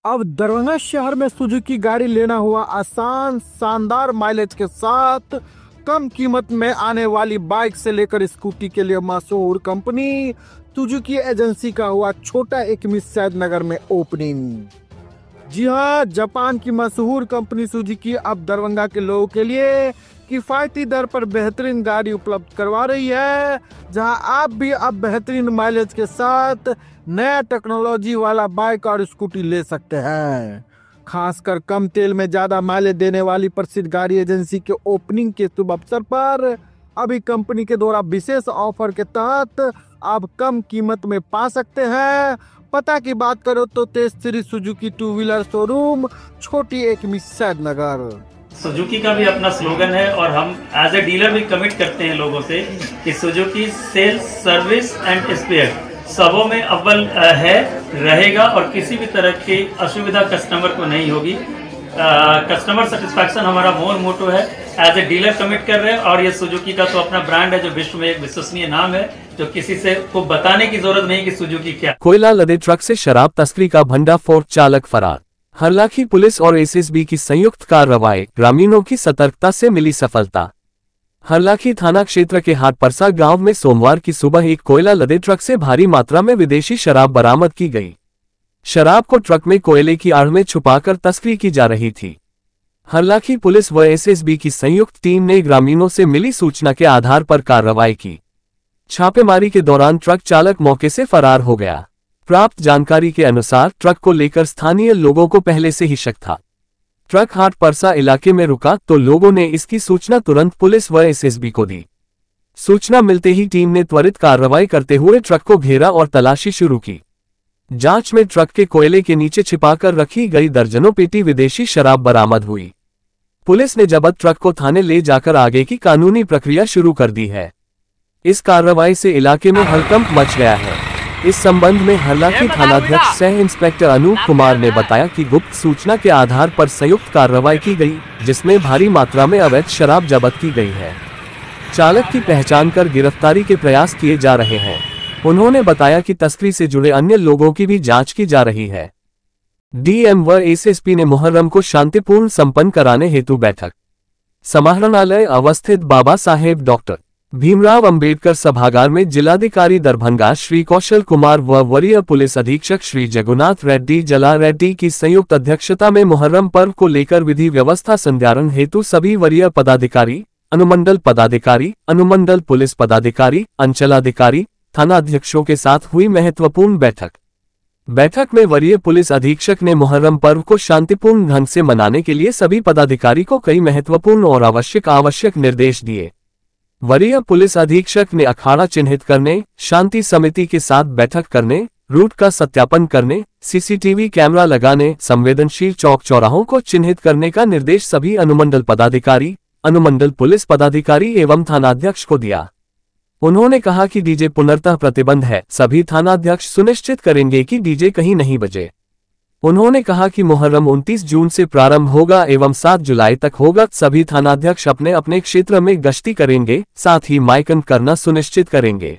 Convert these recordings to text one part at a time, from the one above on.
अब दरभंगा शहर में सुजुकी गाड़ी लेना हुआ आसान, शानदार माइलेज के साथ कम कीमत में आने वाली बाइक से लेकर स्कूटी के लिए मशहूर कंपनी सुजुकी एजेंसी का हुआ छोटा एकमी सैदनगर में ओपनिंग। जी हाँ, जापान की मशहूर कंपनी सुजुकी अब दरभंगा के लोगों के लिए किफ़ायती दर पर बेहतरीन गाड़ी उपलब्ध करवा रही है, जहां आप भी अब बेहतरीन माइलेज के साथ नया टेक्नोलॉजी वाला बाइक और स्कूटी ले सकते हैं। खासकर कम तेल में ज़्यादा माइलेज देने वाली प्रसिद्ध गाड़ी एजेंसी के ओपनिंग के शुभ अवसर पर अभी कंपनी के द्वारा विशेष ऑफर के तहत आप कम कीमत में पा सकते हैं। पता की बात करो तो Tej Shri Suzuki two wheeler showroom, छोटी एकमी सैदनगर। सुजुकी का भी अपना स्लोगन है और हम एज ए डीलर भी कमिट करते हैं लोगों से कि Suzuki sales, service and spare सबों में अव्वल है, रहेगा और किसी भी तरह की असुविधा कस्टमर को नहीं होगी। कस्टमर सेटिस्फैक्शन हमारा मोटो है। एज ए डीलर कमिट कर रहे हैं और ये सुजुकी का तो अपना ब्रांड है जो विश्व में एक विश्वसनीय नाम है, जो किसी से को बताने की जरूरत नहीं कि सुजुकी क्या। कोयला लदे ट्रक से शराब तस्करी का भंडाफोड़, चालक फरार। हरलाखी पुलिस और एसएसबी की संयुक्त कार्रवाई, ग्रामीणों की सतर्कता से मिली सफलता। हरलाखी थाना क्षेत्र के हाटपरसा गांव में सोमवार की सुबह एक कोयला लदे ट्रक से भारी मात्रा में विदेशी शराब बरामद की गई। शराब को ट्रक में कोयले की आड़ में छुपाकर तस्करी की जा रही थी। हरलाखी पुलिस व एसएसबी की संयुक्त टीम ने ग्रामीणों से मिली सूचना के आधार पर कार्रवाई की। छापेमारी के दौरान ट्रक चालक मौके से फरार हो गया। प्राप्त जानकारी के अनुसार ट्रक को लेकर स्थानीय लोगों को पहले से ही शक था। ट्रक हाटपरसा इलाके में रुका तो लोगों ने इसकी सूचना तुरंत पुलिस व एसएसबी को दी। सूचना मिलते ही टीम ने त्वरित कार्रवाई करते हुए ट्रक को घेरा और तलाशी शुरू की। जांच में ट्रक के कोयले के नीचे छिपाकर रखी गई दर्जनों पेटी विदेशी शराब बरामद हुई। पुलिस ने जब्त ट्रक को थाने ले जाकर आगे की कानूनी प्रक्रिया शुरू कर दी है। इस कार्रवाई से इलाके में हड़कंप मच गया है। इस संबंध में हरलाखी थानाध्यक्ष सह इंस्पेक्टर अनूप कुमार ने बताया कि गुप्त सूचना के आधार पर संयुक्त कार्रवाई की गई, जिसमें भारी मात्रा में अवैध शराब जब्त की गई है। चालक की पहचान कर गिरफ्तारी के प्रयास किए जा रहे हैं। उन्होंने बताया कि तस्करी से जुड़े अन्य लोगों की भी जांच की जा रही है। डीएम व एसएसपी ने मुहर्रम को शांतिपूर्ण संपन्न कराने हेतु बैठक। समाहरणालय अवस्थित बाबा साहेब डॉक्टर भीमराव अंबेडकर सभागार में जिलाधिकारी दरभंगा श्री कौशल कुमार व वरीय पुलिस अधीक्षक श्री जगुनाथ रेड्डी जला रेड्डी की संयुक्त अध्यक्षता में मुहर्रम पर्व को लेकर विधि व्यवस्था संधारण हेतु सभी वरीय पदाधिकारी, अनुमंडल पदाधिकारी, अनुमंडल पुलिस पदाधिकारी, अंचलाधिकारी, थानाध्यक्षों के साथ हुई महत्वपूर्ण बैठक में वरीय पुलिस अधीक्षक ने मुहर्रम पर्व को शांतिपूर्ण ढंग से मनाने के लिए सभी पदाधिकारी को कई महत्वपूर्ण और आवश्यक निर्देश दिए। वरीय पुलिस अधीक्षक ने अखाड़ा चिन्हित करने, शांति समिति के साथ बैठक करने, रूट का सत्यापन करने, सीसीटीवी कैमरा लगाने, संवेदनशील चौक चौराहों को चिन्हित करने का निर्देश सभी अनुमंडल पदाधिकारी, अनुमंडल पुलिस पदाधिकारी एवं थानाध्यक्ष को दिया। उन्होंने कहा कि डीजे पुनर्तः प्रतिबंध है, सभी थानाध्यक्ष सुनिश्चित करेंगे कि डीजे कहीं नहीं बजे। उन्होंने कहा कि मुहर्रम 29 जून से प्रारंभ होगा एवं 7 जुलाई तक होगा। सभी थानाध्यक्ष अपने अपने क्षेत्र में गश्ती करेंगे, साथ ही माइकन करना सुनिश्चित करेंगे।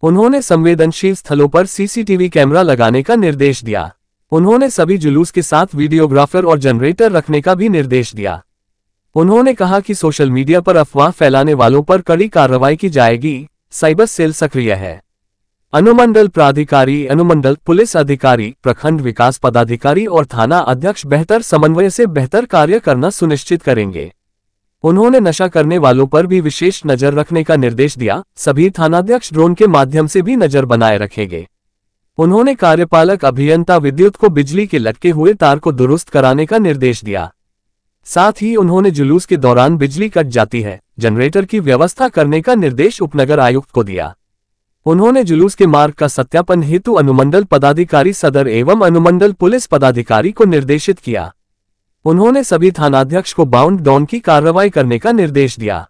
उन्होंने संवेदनशील स्थलों पर सीसीटीवी कैमरा लगाने का निर्देश दिया। उन्होंने सभी जुलूस के साथ वीडियोग्राफर और जनरेटर रखने का भी निर्देश दिया। उन्होंने कहा कि सोशल मीडिया पर अफवाह फैलाने वालों पर कड़ी कार्रवाई की जाएगी। साइबर सेल सक्रिय है। अनुमंडल प्राधिकारी, अनुमंडल पुलिस अधिकारी, प्रखंड विकास पदाधिकारी और थाना अध्यक्ष बेहतर समन्वय से बेहतर कार्य करना सुनिश्चित करेंगे। उन्होंने नशा करने वालों पर भी विशेष नजर रखने का निर्देश दिया। सभी थानाध्यक्ष ड्रोन के माध्यम से भी नजर बनाए रखेंगे। उन्होंने कार्यपालक अभियंता विद्युत को बिजली के लटके हुए तार को दुरुस्त कराने का निर्देश दिया। साथ ही उन्होंने जुलूस के दौरान बिजली कट जाती है, जनरेटर की व्यवस्था करने का निर्देश उपनगर आयुक्त को दिया। उन्होंने जुलूस के मार्ग का सत्यापन हेतु अनुमंडल पदाधिकारी सदर एवं अनुमंडल पुलिस पदाधिकारी को निर्देशित किया। उन्होंने सभी थानाध्यक्ष को बाउंड डाउन की कार्रवाई करने का निर्देश दिया।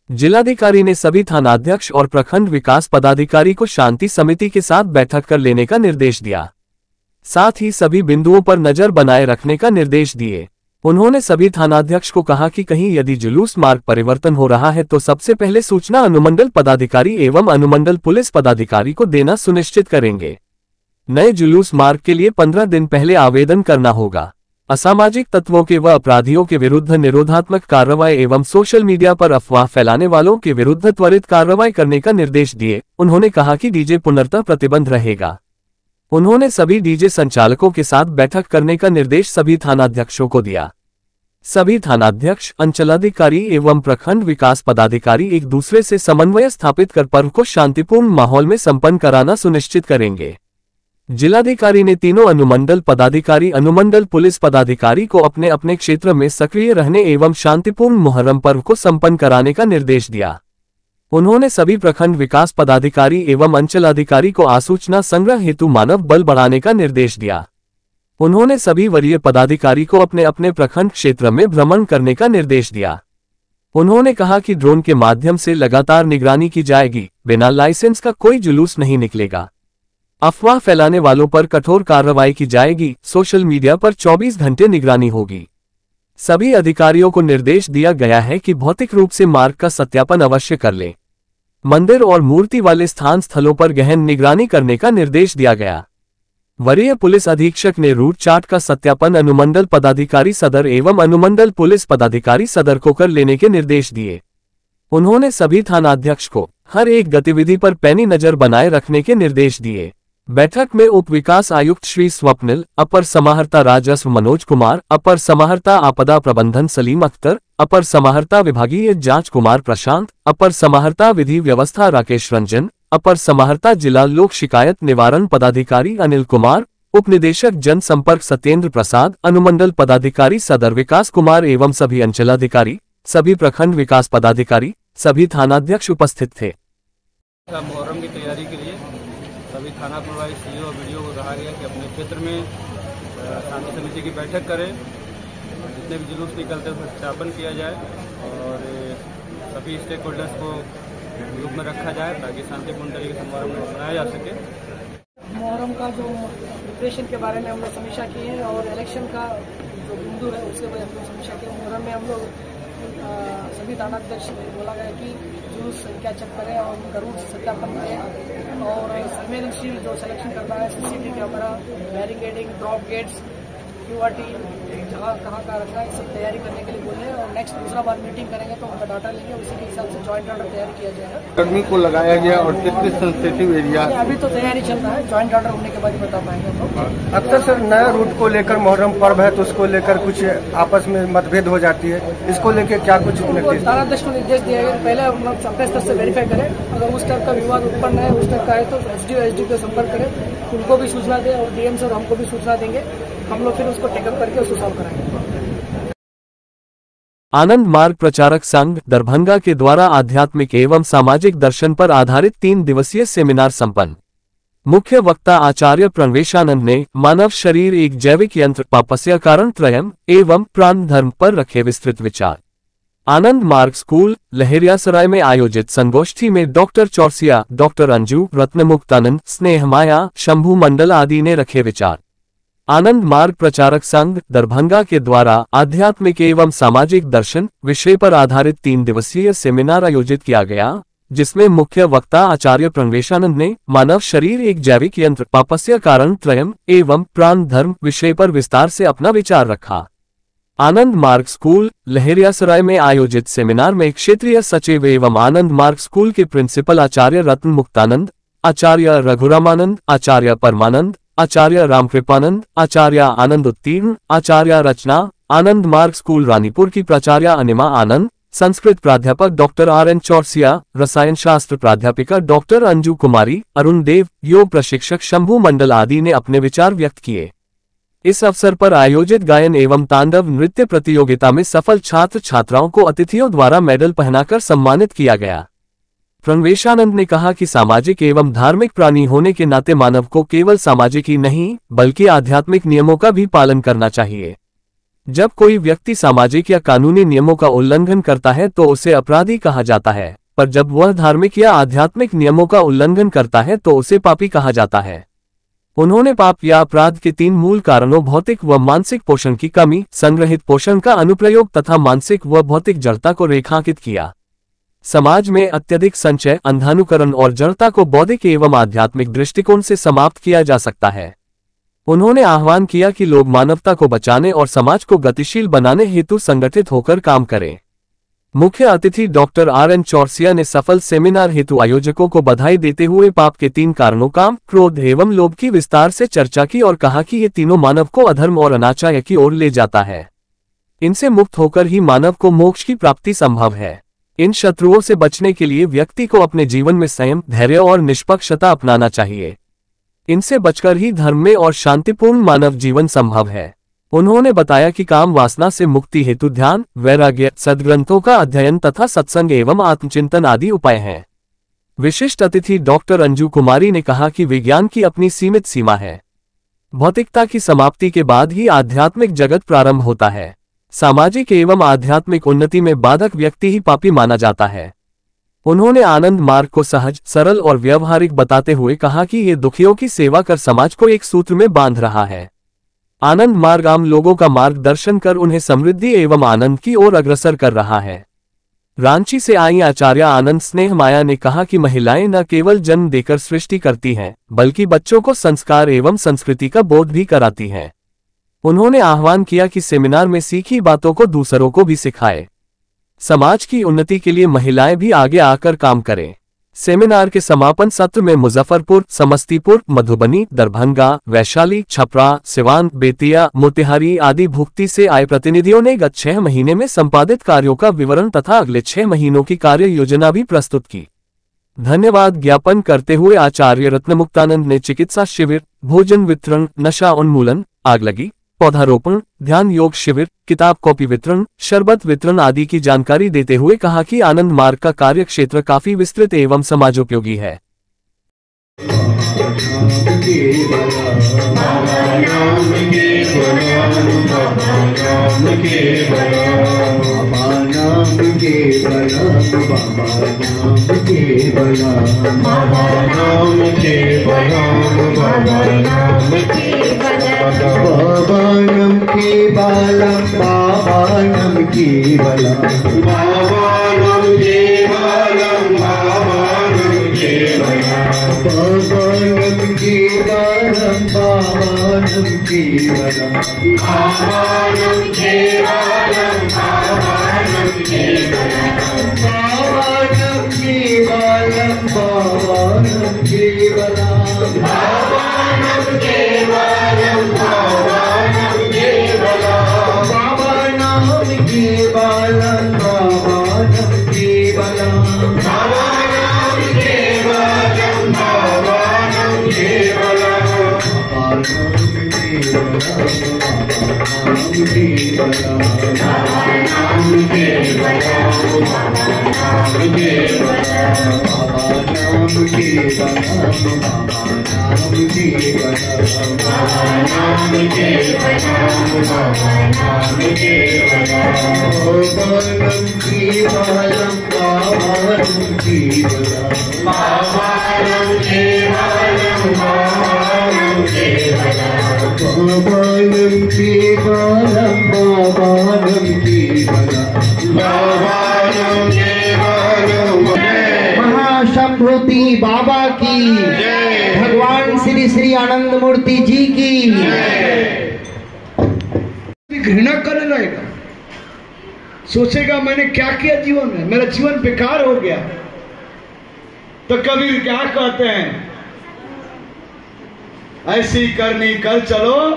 जिलाधिकारी ने सभी थानाध्यक्ष और प्रखंड विकास पदाधिकारी को शांति समिति के साथ बैठक कर लेने का निर्देश दिया। साथ ही सभी बिंदुओं पर नजर बनाए रखने का निर्देश दिए। उन्होंने सभी थानाध्यक्ष को कहा कि कहीं यदि जुलूस मार्ग परिवर्तन हो रहा है तो सबसे पहले सूचना अनुमंडल पदाधिकारी एवं अनुमंडल पुलिस पदाधिकारी को देना सुनिश्चित करेंगे। नए जुलूस मार्ग के लिए 15 दिन पहले आवेदन करना होगा। असामाजिक तत्वों के व अपराधियों के विरुद्ध निरोधात्मक कार्रवाई एवं सोशल मीडिया पर अफवाह फैलाने वालों के विरुद्ध त्वरित कार्रवाई करने का निर्देश दिए। उन्होंने कहा कि डीजे पुनर्तः प्रतिबंध रहेगा। उन्होंने सभी डीजे संचालकों के साथ बैठक करने का निर्देश सभी थानाध्यक्षों को दिया। सभी थानाध्यक्ष, अंचलाधिकारी एवं प्रखंड विकास पदाधिकारी एक दूसरे से समन्वय स्थापित कर पर्व को शांतिपूर्ण माहौल में संपन्न कराना सुनिश्चित करेंगे। जिलाधिकारी ने तीनों अनुमंडल पदाधिकारी, अनुमंडल पुलिस पदाधिकारी को अपने अपने क्षेत्र में सक्रिय रहने एवं शांतिपूर्ण मुहर्रम पर्व को संपन्न कराने का निर्देश दिया। उन्होंने सभी प्रखंड विकास पदाधिकारी एवं अंचलाधिकारी को आसूचना संग्रह हेतु मानव बल बढ़ाने का निर्देश दिया। उन्होंने सभी वरीय पदाधिकारी को अपने अपने प्रखंड क्षेत्र में भ्रमण करने का निर्देश दिया। उन्होंने कहा कि ड्रोन के माध्यम से लगातार निगरानी की जाएगी। बिना लाइसेंस का कोई जुलूस नहीं निकलेगा। अफवाह फैलाने वालों पर कठोर कार्रवाई की जाएगी। सोशल मीडिया पर 24 घंटे निगरानी होगी। सभी अधिकारियों को निर्देश दिया गया है कि भौतिक रूप से मार्ग का सत्यापन अवश्य कर ले। मंदिर और मूर्ति वाले स्थान स्थलों पर गहन निगरानी करने का निर्देश दिया गया। वरीय पुलिस अधीक्षक ने रूट चार्ट का सत्यापन अनुमंडल पदाधिकारी सदर एवं अनुमंडल पुलिस पदाधिकारी सदर को कर लेने के निर्देश दिए। उन्होंने सभी थानाध्यक्ष को हर एक गतिविधि पर पैनी नजर बनाए रखने के निर्देश दिए। बैठक में उप विकास आयुक्त श्री स्वप्निल, अपर समाहर्ता राजस्व मनोज कुमार, अपर समाहर्ता आपदा प्रबंधन सलीम अख्तर, अपर समाहर्ता विभागीय जांच कुमार प्रशांत, अपर समाहर्ता विधि व्यवस्था राकेश रंजन, अपर समाहर्ता जिला लोक शिकायत निवारण पदाधिकारी अनिल कुमार, उप निदेशक जनसंपर्क सत्येंद्र प्रसाद, अनुमंडल पदाधिकारी सदर विकास कुमार एवं सभी अंचलाधिकारी, सभी प्रखंड विकास पदाधिकारी, सभी थानाध्यक्ष उपस्थित थे। मुहर्रम की तैयारी के लिए सभी थाना प्रभारी सीओ और वीडियो को कहा गया कि अपने क्षेत्र में शांति समिति की बैठक करें। जितने भी जुलूस निकलते हैं उसका सत्यापन किया जाए और सभी स्टेक होल्डर्स को ग्रुप में रखा जाए ताकि शांतिपूर्ण तरीके से मुहर्रम मनाया जा सके। मुहर्रम का जो प्रिपरेशन के बारे में हम लोग समीक्षा किए हैं और इलेक्शन का जो बिंदु है उसके बारे में हम लोग समीक्षा किए। मुहर्रम में हम लोग सभी थानाध्यक्ष बोला गया कि जुलूस संख्या चेक करें और उनका रूट सत्यापन करें और संवेदनशील जो सिलेक्शन करना है CCTV camera, barricading, drop gates, QRT जहाँ कहाँ का रखना है, सब तैयारी करने के लिए बोले और नेक्स्ट दूसरा बार मीटिंग करेंगे तो उनका डाटा लेंगे, उसी के हिसाब से जॉइंट ऑर्डर तैयार किया जाएगा। कर्मी को लगाया गया और किस सेंसिटिव एरिया अभी तो तैयारी चल रहा है, जॉइंट ऑर्डर होने के बाद ही बता पाएंगे। तो अक्सर सर नया रूट को लेकर मुहर्रम पर्व है तो उसको लेकर कुछ आपस में मतभेद हो जाती है, इसको लेकर क्या कुछ निर्देश? थानाध्यक्ष को निर्देश दिया गया पहले हम लोग अपने स्तर से वेरीफाई करें, अगर उस टाइप का विवाद उत्पन्न है, उस टाइप का है तो एसडीओ को संपर्क करें, उनको भी सूचना दें और डीएम सर हमको भी सूचना देंगे, हम लोग फिर उसको टेकअप करके उसको सॉल्व कराएंगे। आनंद मार्ग प्रचारक संघ दरभंगा के द्वारा आध्यात्मिक एवं सामाजिक दर्शन पर आधारित 3 दिवसीय सेमिनार संपन्न। मुख्य वक्ता आचार्य प्रणवेशानंद ने मानव शरीर एक जैविक यंत्र, पापस्य कारण त्रयम एवं प्राण धर्म पर रखे विस्तृत विचार। आनंद मार्ग स्कूल लहेरियासराय में आयोजित संगोष्ठी में डॉक्टर चौरसिया, डॉक्टर अंजू, रत्नमुक्तानंद, स्नेहमाया, शंभू मंडल आदि ने रखे विचार। आनंद मार्ग प्रचारक संघ दरभंगा के द्वारा आध्यात्मिक एवं सामाजिक दर्शन विषय पर आधारित 3 दिवसीय सेमिनार आयोजित किया गया, जिसमें मुख्य वक्ता आचार्य प्रणवेशानंद ने मानव शरीर एक जैविक यंत्र, पापस्य कारण त्रयम एवं प्राण धर्म विषय पर विस्तार से अपना विचार रखा। आनंद मार्ग स्कूल लहेरियासराय में आयोजित सेमिनार में क्षेत्रीय सचिव एवं आनंद मार्ग स्कूल के प्रिंसिपल आचार्य रत्न मुक्तानंद, आचार्य रघुरामानंद, आचार्य परमानंद, आचार्य रामकृपानंद, आचार्य आनंद उत्तीर्ण, आचार्य रचना, आनंद मार्ग स्कूल रानीपुर की प्राचार्य अनिमा आनंद, संस्कृत प्राध्यापक डॉक्टर RN चौरसिया, रसायन शास्त्र प्राध्यापिका डॉक्टर अंजू कुमारी, अरुण देव, योग प्रशिक्षक शंभू मंडल आदि ने अपने विचार व्यक्त किए। इस अवसर पर आयोजित गायन एवं तांडव नृत्य प्रतियोगिता में सफल छात्र छात्राओं को अतिथियों द्वारा मेडल पहनाकर सम्मानित किया गया। प्रणवेशानंद ने कहा कि सामाजिक एवं धार्मिक प्राणी होने के नाते मानव को केवल सामाजिक ही नहीं बल्कि आध्यात्मिक नियमों का भी पालन करना चाहिए। जब कोई व्यक्ति सामाजिक या कानूनी नियमों का उल्लंघन करता है तो उसे अपराधी कहा जाता है, पर जब वह धार्मिक या आध्यात्मिक नियमों का उल्लंघन करता है तो उसे पापी कहा जाता है। उन्होंने पाप या अपराध के 3 मूल कारणों भौतिक व मानसिक पोषण की कमी, संग्रहित पोषण का अनुप्रयोग तथा मानसिक व भौतिक जड़ता को रेखांकित किया। समाज में अत्यधिक संचय, अंधानुकरण और जड़ता को बौद्धिक एवं आध्यात्मिक दृष्टिकोण से समाप्त किया जा सकता है। उन्होंने आह्वान किया कि लोग मानवता को बचाने और समाज को गतिशील बनाने हेतु संगठित होकर काम करें। मुख्य अतिथि डॉक्टर RN चौरसिया ने सफल सेमिनार हेतु आयोजकों को बधाई देते हुए पाप के 3 कारणों काम, क्रोध एवं लोभ की विस्तार से चर्चा की और कहा कि ये तीनों मानव को अधर्म और अनाचार की ओर ले जाता है। इनसे मुक्त होकर ही मानव को मोक्ष की प्राप्ति संभव है। इन शत्रुओं से बचने के लिए व्यक्ति को अपने जीवन में संयम, धैर्य और निष्पक्षता अपनाना चाहिए। इनसे बचकर ही धर्म में और शांतिपूर्ण मानव जीवन संभव है। उन्होंने बताया कि काम वासना से मुक्ति हेतु ध्यान, वैराग्य, सद्ग्रंथों का अध्ययन तथा सत्संग एवं आत्मचिंतन आदि उपाय हैं। विशिष्ट अतिथि डॉक्टर अंजू कुमारी ने कहा कि विज्ञान की अपनी सीमित सीमा है। भौतिकता की समाप्ति के बाद ही आध्यात्मिक जगत प्रारंभ होता है। सामाजिक एवं आध्यात्मिक उन्नति में बाधक व्यक्ति ही पापी माना जाता है। उन्होंने आनंद मार्ग को सहज, सरल और व्यवहारिक बताते हुए कहा कि ये दुखियों की सेवा कर समाज को एक सूत्र में बांध रहा है। आनंद मार्ग आम लोगों का मार्गदर्शन कर उन्हें समृद्धि एवं आनंद की ओर अग्रसर कर रहा है। रांची से आई आचार्य आनंद स्नेह माया ने कहा कि महिलाएं न केवल जन्म देकर सृष्टि करती हैं, बल्कि बच्चों को संस्कार एवं संस्कृति का बोध भी कराती हैं। उन्होंने आह्वान किया कि सेमिनार में सीखी बातों को दूसरों को भी सिखाए। समाज की उन्नति के लिए महिलाएं भी आगे आकर काम करें। सेमिनार के समापन सत्र में मुजफ्फरपुर, समस्तीपुर, मधुबनी, दरभंगा, वैशाली, छपरा, सिवान, बेतिया, मोतिहारी आदि भुक्ति से आए प्रतिनिधियों ने गत 6 महीने में संपादित कार्यों का विवरण तथा अगले 6 महीनों की कार्य योजना भी प्रस्तुत की। धन्यवाद ज्ञापन करते हुए आचार्य रत्नमुक्तानंद ने चिकित्सा शिविर, भोजन वितरण, नशा उन्मूलन, आगलगी, पौधारोपण, ध्यान योग शिविर, किताब कॉपी वितरण, शरबत वितरण आदि की जानकारी देते हुए कहा कि आनंद मार्ग का कार्य क्षेत्र काफी विस्तृत एवं समाजोपयोगी है। बाबानम केवलम, बाबानम केवलम, बाबानम केवलम, बाबानम केवलम, बाबानम केवलम, बाबानम केवलम, बाबानम केवलम, बाबानम केवलम, बाबानम केवलम, बाबानम केवलम, बाबानम केवलम, बाबानम केवलम, बाबानम केवलम, बाबानम केवलम, बाबानम केवलम, बाबानम केवलम, महाशंभूति बाबा की, भगवान श्री श्री आनंद मूर्ति जी की। घृणा करने लगेगा, सोचेगा मैंने क्या किया जीवन में, मेरा जीवन बेकार हो गया। तो कबीर क्या कहते हैं, ऐसी करनी कल चलो,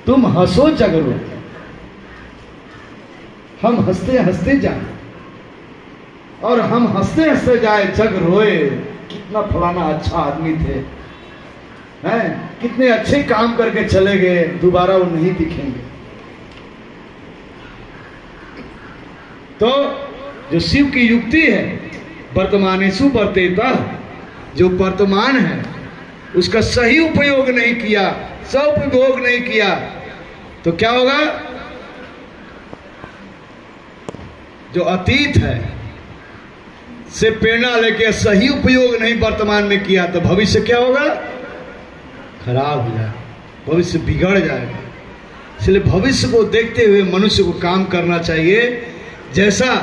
तुम हंसो जगरो, हम हंसते हंसते जाए और हम हंसते हंसते जाए, जग रोए कितना फलाना अच्छा आदमी थे, हैं कितने अच्छे काम करके चले गए, दोबारा वो नहीं दिखेंगे। तो जो शिव की युक्ति है, वर्तमानेषु वर्तेता, जो वर्तमान है उसका सही उपयोग नहीं किया, सदुपयोग नहीं किया, तो क्या होगा, जो अतीत है से प्रेरणा लेके सही उपयोग नहीं वर्तमान में किया, तो भविष्य क्या होगा, खराब हो जाएगा, भविष्य बिगड़ जाएगा। इसलिए भविष्य को देखते हुए मनुष्य को काम करना चाहिए। जैसा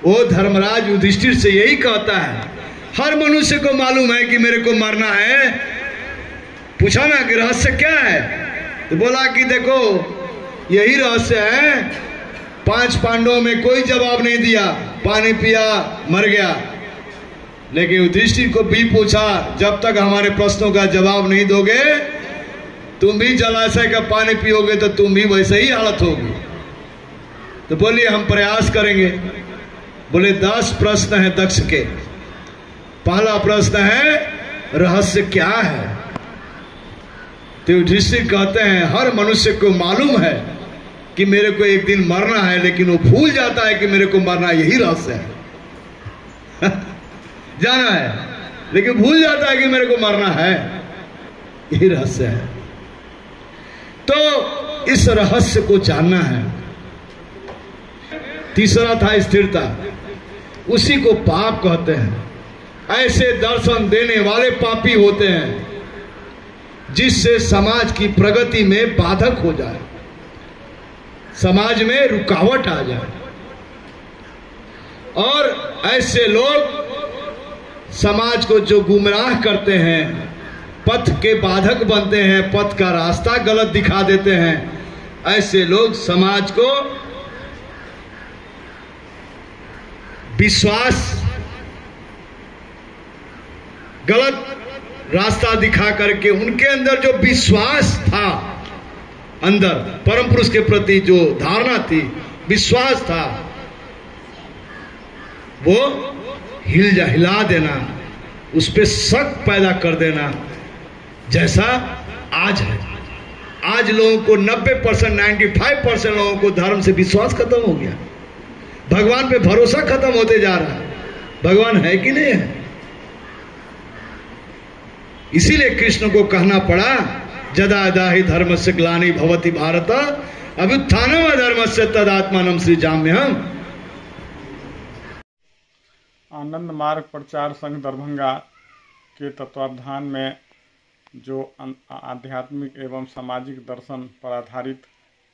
वो धर्मराज युधिष्ठिर से यही कहता है, हर मनुष्य को मालूम है कि मेरे को मरना है। पूछा ना कि रहस्य क्या है, तो बोला कि देखो यही रहस्य है। 5 पांडवों में कोई जवाब नहीं दिया, पानी पिया मर गया। लेकिन युधिष्ठिर को भी पूछा, जब तक हमारे प्रश्नों का जवाब नहीं दोगे, तुम भी जलाशय का पानी पियोगे तो तुम भी वैसे ही हालत होगी। तो बोलिए हम प्रयास करेंगे। बोले 10 प्रश्न है दक्ष के। पहला प्रश्न है रहस्य क्या है। तो युधिष्ठिर कहते हैं हर मनुष्य को मालूम है कि मेरे को एक दिन मरना है, लेकिन वो भूल जाता है कि मेरे को मरना, यही रहस्य है। जाना है लेकिन भूल जाता है कि मेरे को मरना है, यही रहस्य है। तो इस रहस्य को जानना है। तीसरा था स्थिरता, उसी को पाप कहते हैं। ऐसे दर्शन देने वाले पापी होते हैं जिससे समाज की प्रगति में बाधक हो जाए, समाज में रुकावट आ जाए। और ऐसे लोग समाज को जो गुमराह करते हैं, पथ के बाधक बनते हैं, पथ का रास्ता गलत दिखा देते हैं, ऐसे लोग समाज को विश्वास गलत रास्ता दिखा करके, उनके अंदर जो विश्वास था, अंदर परम पुरुष के प्रति जो धारणा थी, विश्वास था, वो हिला देना, उस पर शक पैदा कर देना, जैसा आज है। आज लोगों को 90%, 95% लोगों को धर्म से विश्वास खत्म हो गया, भगवान पे भरोसा खत्म होते जा रहा है। भगवान है कि नहीं है। इसीलिए कृष्ण को कहना पड़ा, जदा यदा हि धर्मस्य ग्लानि भवति भारत अभ्युत्थानम् अधर्मस्य तदात्मानं सृजाम्यहम्। आनंद मार्ग प्रचार संघ दरभंगा के तत्वावधान में जो आध्यात्मिक एवं सामाजिक दर्शन पर आधारित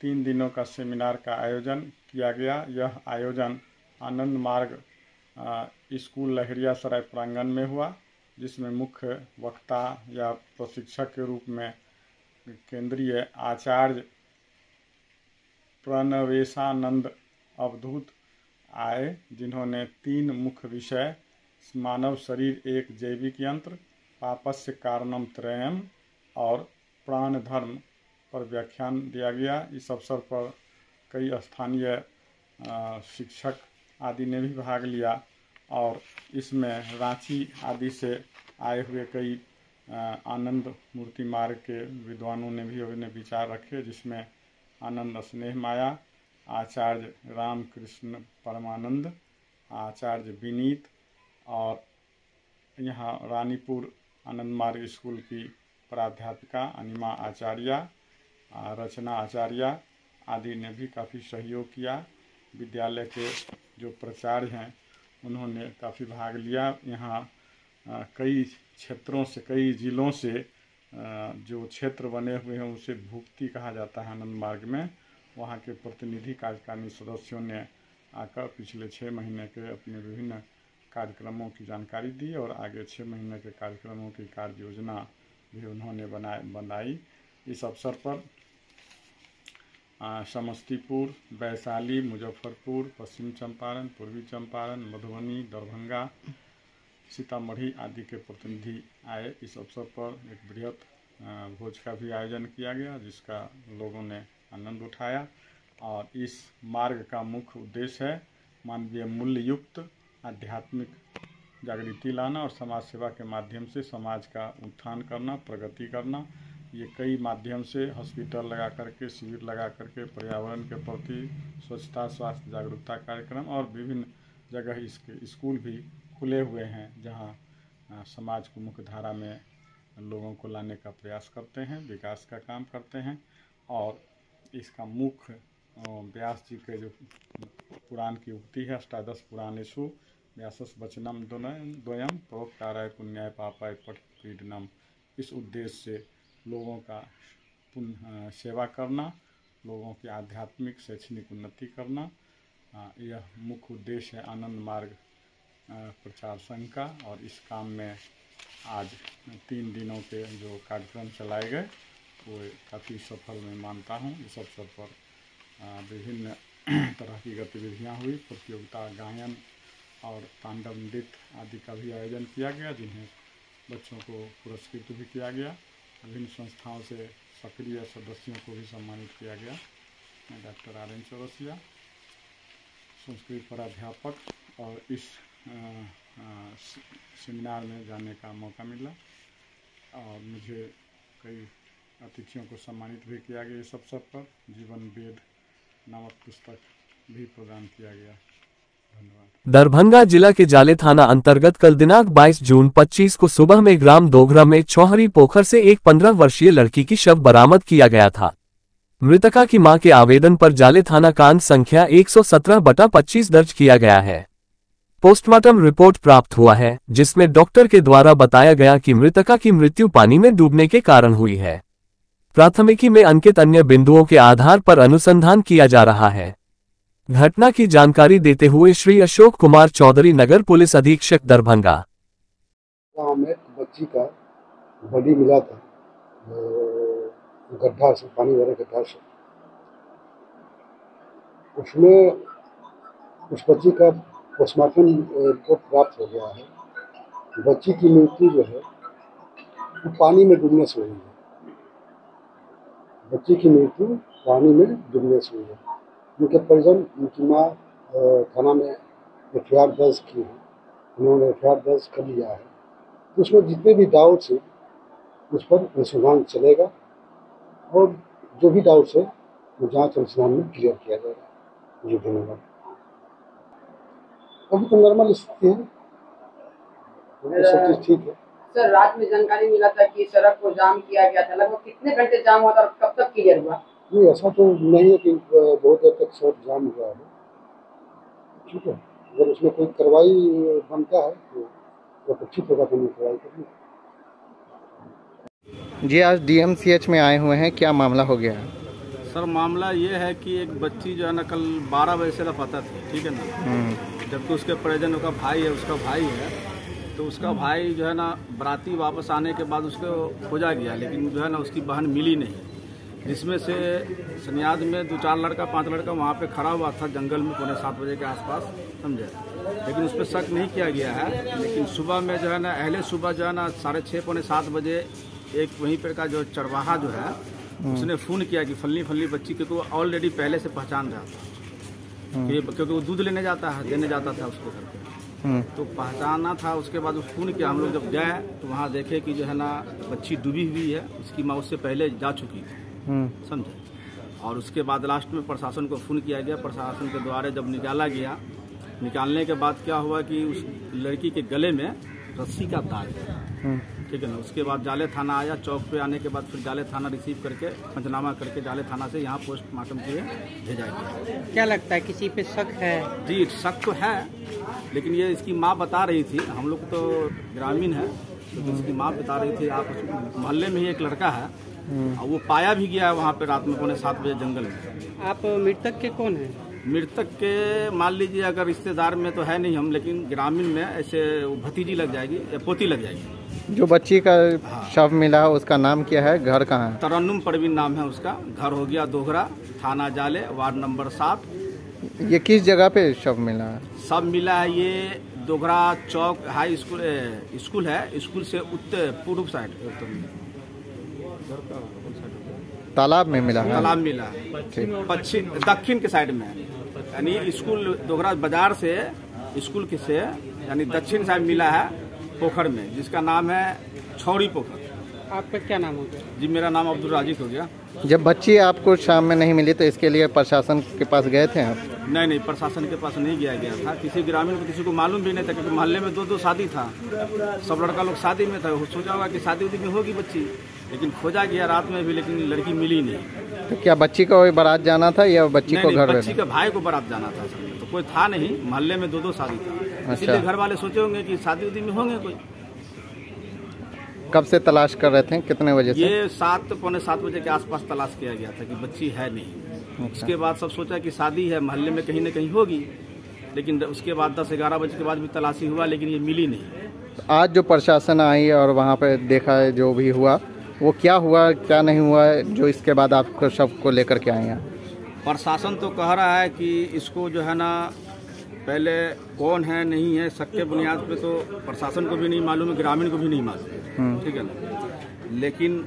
3 दिनों का सेमिनार का आयोजन किया गया। यह आयोजन आनंद मार्ग स्कूल लहरिया सराय प्रांगण में हुआ, जिसमें मुख्य वक्ता या प्रशिक्षक के रूप में केंद्रीय आचार्य प्रणवेशानंद अवधूत आए, जिन्होंने 3 मुख्य विषय मानव शरीर एक जैविक यंत्र, पापस्य कारणम त्रयम और प्राण धर्म पर व्याख्यान दिया गया। इस अवसर पर कई स्थानीय शिक्षक आदि ने भी भाग लिया और इसमें रांची आदि से आए हुए कई आनंद मूर्ति मार्ग के विद्वानों ने भी अपने विचार रखे, जिसमें आनंद स्नेह माया, आचार्य रामकृष्ण परमानंद, आचार्य विनीत और यहाँ रानीपुर आनंद मार्ग स्कूल की प्राध्यापिका अनिमा आचार्य, रचना आचार्य आदि ने भी काफ़ी सहयोग किया। विद्यालय के जो प्राचार्य हैं उन्होंने काफ़ी भाग लिया। यहाँ कई क्षेत्रों से, कई ज़िलों से जो क्षेत्र बने हुए हैं उसे भुक्ति कहा जाता है आनंद मार्ग में। वहाँ के प्रतिनिधि कार्यकारिणी सदस्यों ने आकर पिछले 6 महीने के अपने विभिन्न कार्यक्रमों की जानकारी दी और आगे 6 महीने के कार्यक्रमों की कार्य योजना भी उन्होंने बनाई। इस अवसर पर समस्तीपुर, वैशाली, मुजफ्फरपुर, पश्चिम चंपारण, पूर्वी चंपारण, मधुबनी, दरभंगा, सीतामढ़ी आदि के प्रतिनिधि आए। इस अवसर पर एक बृहत भोज का भी आयोजन किया गया, जिसका लोगों ने आनंद उठाया। और इस मार्ग का मुख्य उद्देश्य है मानवीय मूल्य युक्त आध्यात्मिक जागृति लाना और समाज सेवा के माध्यम से समाज का उत्थान करना, प्रगति करना। ये कई माध्यम से हॉस्पिटल लगा करके, शिविर लगा करके, पर्यावरण के प्रति स्वच्छता, स्वास्थ्य जागरूकता कार्यक्रम और विभिन्न जगह इसके स्कूल भी खुले हुए हैं, जहां समाज को मुख्य धारा में लोगों को लाने का प्रयास करते हैं, विकास का काम करते हैं। और इसका मुख्य व्यास जी के जो पुराण की उक्ति है, अष्टादश पुराणेषु व्यासस् वचनम द्वयम परोपकाराय पुण्याय पापाय पठ पीडनम। इस उद्देश्य से लोगों का सेवा करना, लोगों की आध्यात्मिक शैक्षणिक उन्नति करना, यह मुख्य उद्देश्य है आनंद मार्ग प्रचार संघ का। और इस काम में आज 3 दिनों के जो कार्यक्रम चलाए गए वो काफ़ी सफल मैं मानता हूँ। इस अवसर पर विभिन्न तरह की गतिविधियाँ हुई, प्रतियोगिता, गायन और तांडव नृत्य आदि का भी आयोजन किया गया, जिन्हें बच्चों को पुरस्कृत भी किया गया। विभिन्न संस्थाओं से सक्रिय सदस्यों को भी सम्मानित किया गया। मैं डॉक्टर RN चौरसिया, संस्कृत प्राध्यापक, और इस सेमिनार में जाने का मौका मिला और मुझे कई अतिथियों को सम्मानित भी किया गया। इस अवसर पर जीवन वेद नामक पुस्तक भी प्रदान किया गया। धन्यवाद। दरभंगा जिला के जाले थाना अंतर्गत कल दिनांक 22 जून 25 को सुबह में ग्राम दोघरा में चौहरी पोखर से एक 15 वर्षीय लड़की की शव बरामद किया गया था। मृतका की मां के आवेदन पर जाले थाना कांड संख्या 117/25 दर्ज किया गया है। पोस्टमार्टम रिपोर्ट प्राप्त हुआ है, जिसमें डॉक्टर के द्वारा बताया गया कि मृतका की मृत्यु पानी में डूबने के कारण हुई है। प्राथमिकी में अंकित अन्य बिंदुओं के आधार पर अनुसंधान किया जा रहा है। घटना की जानकारी देते हुए श्री अशोक कुमार चौधरी, नगर पुलिस अधीक्षक, दरभंगा। गाँव में बच्ची का बॉडी मिला था गड्ढा से, पानी भरे गड्ढा से। उसमें उस बच्ची का पोस्टमार्टम रिपोर्ट प्राप्त हो गया है। बच्ची की मृत्यु जो है वो पानी में डूबने से हुई है। बच्ची की मृत्यु पानी में डूबने से हुई है। उनके परिजन, उनकी माँ थाना में FIR दर्ज की है। उन्होंने FIR दर्ज कर लिया है। तो उसमें जितने भी डाउट्स हैं उस पर अनुसंधान चलेगा और जो भी डाउट्स है वो जांच अनुसंधान में क्लियर किया जाएगा। जी धन्यवाद। अभी तो नॉर्मल स्थिति है, सब चीज ठीक है। सर, रात में जानकारी मिला था कि सड़क को जाम किया गया था। लगभग कितने घंटे जाम हुआ था और कब तक क्लियर हुआ? नहीं, ऐसा तो नहीं है कि बहुत देर तक सड़क जाम हुआ है। ठीक है, अगर उसमें कोई कार्रवाई बनता है तो अपेक्षित होगा तो कार्रवाई करनी। जी, आज DMCH में आए हुए हैं, क्या मामला हो गया है? सर, मामला ये है कि एक बच्ची जो है ना कल 12 बजे से लापता थी, ठीक है ना। जबकि उसके परिजन का भाई है, उसका भाई है, तो उसका भाई जो है ना बराती वापस आने के बाद उसको खोजा गया, लेकिन जो है ना उसकी बहन मिली नहीं। जिसमें से सनियाद में 2-4 लड़का 5 लड़का वहाँ पे खड़ा हुआ था जंगल में 6:45 बजे के आसपास, समझे। लेकिन उस पर शक नहीं किया गया है। लेकिन सुबह में जो है ना, अहले सुबह जो है ना 6:30-7 बजे एक वहीं पर का जो चरवाहा जो है उसने फ़ोन किया कि फलनी बच्ची के, तो ऑलरेडी पहले से पहचान रहा था क्योंकि वो दूध देने जाता था उसको घर पे, तो पहचाना था। उसके बाद उस फ़ोन किया, हम लोग जब गए तो वहाँ देखे कि जो है ना बच्ची डूबी हुई है, उसकी माँ उससे पहले जा चुकी थी, समझे। और उसके बाद लास्ट में प्रशासन को फ़ोन किया गया। प्रशासन के द्वारा जब निकाला गया, निकालने के बाद क्या हुआ कि उस लड़की के गले में रस्सी का दाग है, ठीक है ना। उसके बाद जाले थाना आया। चौक पे आने के बाद फिर जाले थाना रिसीव करके पंचनामा करके जाले थाना से यहाँ पोस्टमार्टम के लिए भेजा गया। क्या लगता है, किसी पे शक है? जी, शक तो है, लेकिन ये इसकी माँ बता रही थी, हम लोग तो ग्रामीण है, तो इसकी माँ बता रही थी आप मोहल्ले में ही एक लड़का है और वो पाया भी गया है वहाँ पे रात में 6:45 बजे जंगल में। आप मृतक के कौन है? मृतक के मान लीजिए अगर रिश्तेदार में तो है नहीं हम, लेकिन ग्रामीण में ऐसे भतीजी लग जाएगी या पोती लग जाएगी। जो बच्ची का शव मिला उसका नाम क्या है, घर कहाँ है? तरन्नुम परवीन नाम है उसका। घर हो गया दोघरा, थाना जाले, वार्ड नंबर 7। ये किस जगह पे शव मिला है? सब मिला है ये दोघरा चौक हाई स्कूल है, स्कूल से उत्तर पूर्व साइड तालाब में मिला है। तालाब मिला है, पश्चिम दक्षिण के साइड में, यानी स्कूल दोघरा बाजार से स्कूल के से यानी दक्षिण साइड मिला है पोखर में, जिसका नाम है छौरी पोखर। आपका क्या नाम हो गया? जी, मेरा नाम अब्दुल राजिक हो गया। जब बच्ची आपको शाम में नहीं मिली तो इसके लिए प्रशासन के पास गए थे आप? नहीं, प्रशासन के पास नहीं गया था। किसी ग्रामीण को किसी को मालूम भी नहीं था, क्योंकि मोहल्ले में 2-2 शादी था, सब लड़का लोग शादी में था। वो सोचा होगा कि शादी उदी में होगी बच्ची, लेकिन खोजा गया रात में भी, लेकिन लड़की मिली नहीं। तो क्या बच्ची को बारात जाना था या बच्ची को घर? बच्ची का भाई को बारात जाना था, तो कोई था नहीं, मोहल्ले में 2-2 शादी था। इसलिए घर वाले सोचे होंगे कि शादी उदी में होंगे कोई। कब से तलाश कर रहे थे, कितने बजे से? ये 7-7:45 बजे के आसपास तलाश किया गया था कि बच्ची है नहीं। उसके बाद सब सोचा कि शादी है, मोहल्ले में कहीं ना कहीं होगी, लेकिन उसके बाद 10-11 बजे के बाद भी तलाशी हुआ, लेकिन ये मिली नहीं। आज जो प्रशासन आई और वहाँ पे देखा है जो भी हुआ, वो क्या हुआ क्या नहीं हुआ जो इसके बाद आपको सबको लेकर के आए हैं? प्रशासन तो कह रहा है कि इसको जो है ना, पहले कौन है नहीं है, शक के बुनियाद पे तो प्रशासन को भी नहीं मालूम है, ग्रामीण को भी नहीं मालूम, ठीक है ना। लेकिन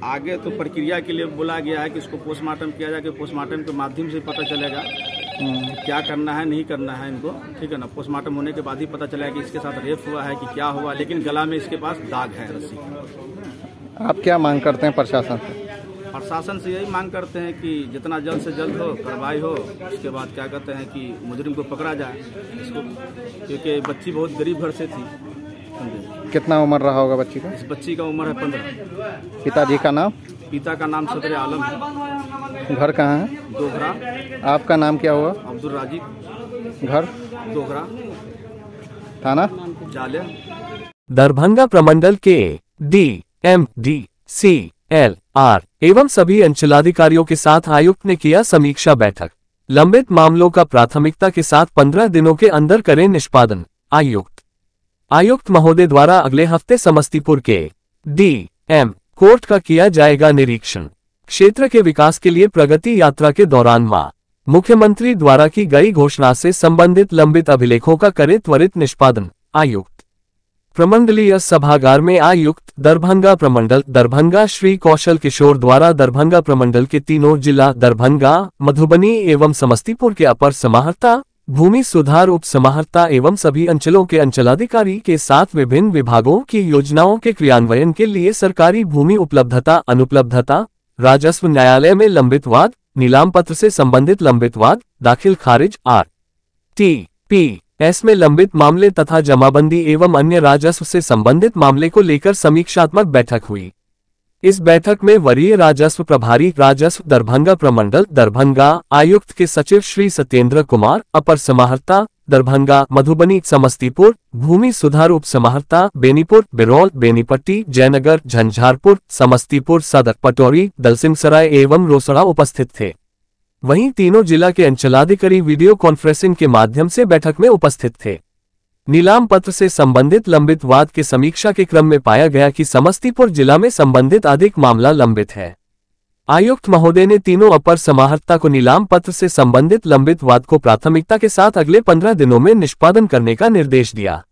आगे तो प्रक्रिया के लिए बोला गया है कि इसको पोस्टमार्टम किया जाए, कि पोस्टमार्टम के माध्यम से पता चलेगा क्या करना है नहीं करना है इनको, ठीक है ना। पोस्टमार्टम होने के बाद ही पता चलेगा कि इसके साथ रेप हुआ है कि क्या हुआ, लेकिन गला में इसके पास दाग है रस्सी का। आप क्या मांग करते हैं प्रशासन से? प्रशासन से यही मांग करते हैं कि जितना जल्द से जल्द हो कार्रवाई हो, उसके बाद क्या कहते हैं कि मुजरिम को पकड़ा जाए इसको, क्योंकि बच्ची बहुत गरीब घर से थी। कितना उम्र रहा होगा बच्ची का? इस बच्ची का उम्र है 15। पिताजी का नाम? पिता का नाम सदर आलम है। घर कहाँ है? दोघरा। आपका नाम क्या हुआ? अब्दुल राजीब। घर? दोघरा। थाना? जाले। दरभंगा प्रमंडल के DMDCLR एवं सभी अंचलाधिकारियों के साथ आयुक्त ने किया समीक्षा बैठक। लंबित मामलों का प्राथमिकता के साथ 15 दिनों के अंदर करें निष्पादन। आयुक्त महोदय द्वारा अगले हफ्ते समस्तीपुर के DM कोर्ट का किया जाएगा निरीक्षण। क्षेत्र के विकास के लिए प्रगति यात्रा के दौरान मुख्यमंत्री द्वारा की गई घोषणा से संबंधित लंबित अभिलेखों का करे त्वरित निष्पादन। आयुक्त प्रमंडलीय सभागार में आयुक्त दरभंगा प्रमंडल दरभंगा श्री कौशल किशोर द्वारा दरभंगा प्रमंडल के तीनों जिला दरभंगा, मधुबनी एवं समस्तीपुर के अपर समाहर्ता, भूमि सुधार उप समाहर्ता एवं सभी अंचलों के अंचलाधिकारी के साथ विभिन्न विभागों की योजनाओं के क्रियान्वयन के लिए सरकारी भूमि उपलब्धता अनुपलब्धता, राजस्व न्यायालय में लंबित वाद, नीलाम पत्र से संबंधित लंबित वाद, दाखिल खारिज RTPS में लंबित मामले तथा जमाबंदी एवं अन्य राजस्व से संबंधित मामले को लेकर समीक्षात्मक बैठक हुई। इस बैठक में वरीय राजस्व प्रभारी राजस्व दरभंगा प्रमंडल दरभंगा, आयुक्त के सचिव श्री सत्येंद्र कुमार, अपर समाहर्ता दरभंगा मधुबनी समस्तीपुर, भूमि सुधार उप समाहर्ता बेनीपुर बिरौल बेनीपट्टी जयनगर झंझारपुर समस्तीपुर सदर पटौरी दलसिंहसराय एवं रोसड़ा उपस्थित थे। वहीं तीनों जिला के अंचलाधिकारी वीडियो कॉन्फ्रेंसिंग के माध्यम से बैठक में उपस्थित थे। नीलाम पत्र से संबंधित लंबित वाद के समीक्षा के क्रम में पाया गया कि समस्तीपुर जिला में संबंधित अधिक मामला लंबित है। आयुक्त महोदय ने तीनों अपर समाहर्ता को नीलाम पत्र से संबंधित लंबित वाद को प्राथमिकता के साथ अगले 15 दिनों में निष्पादन करने का निर्देश दिया।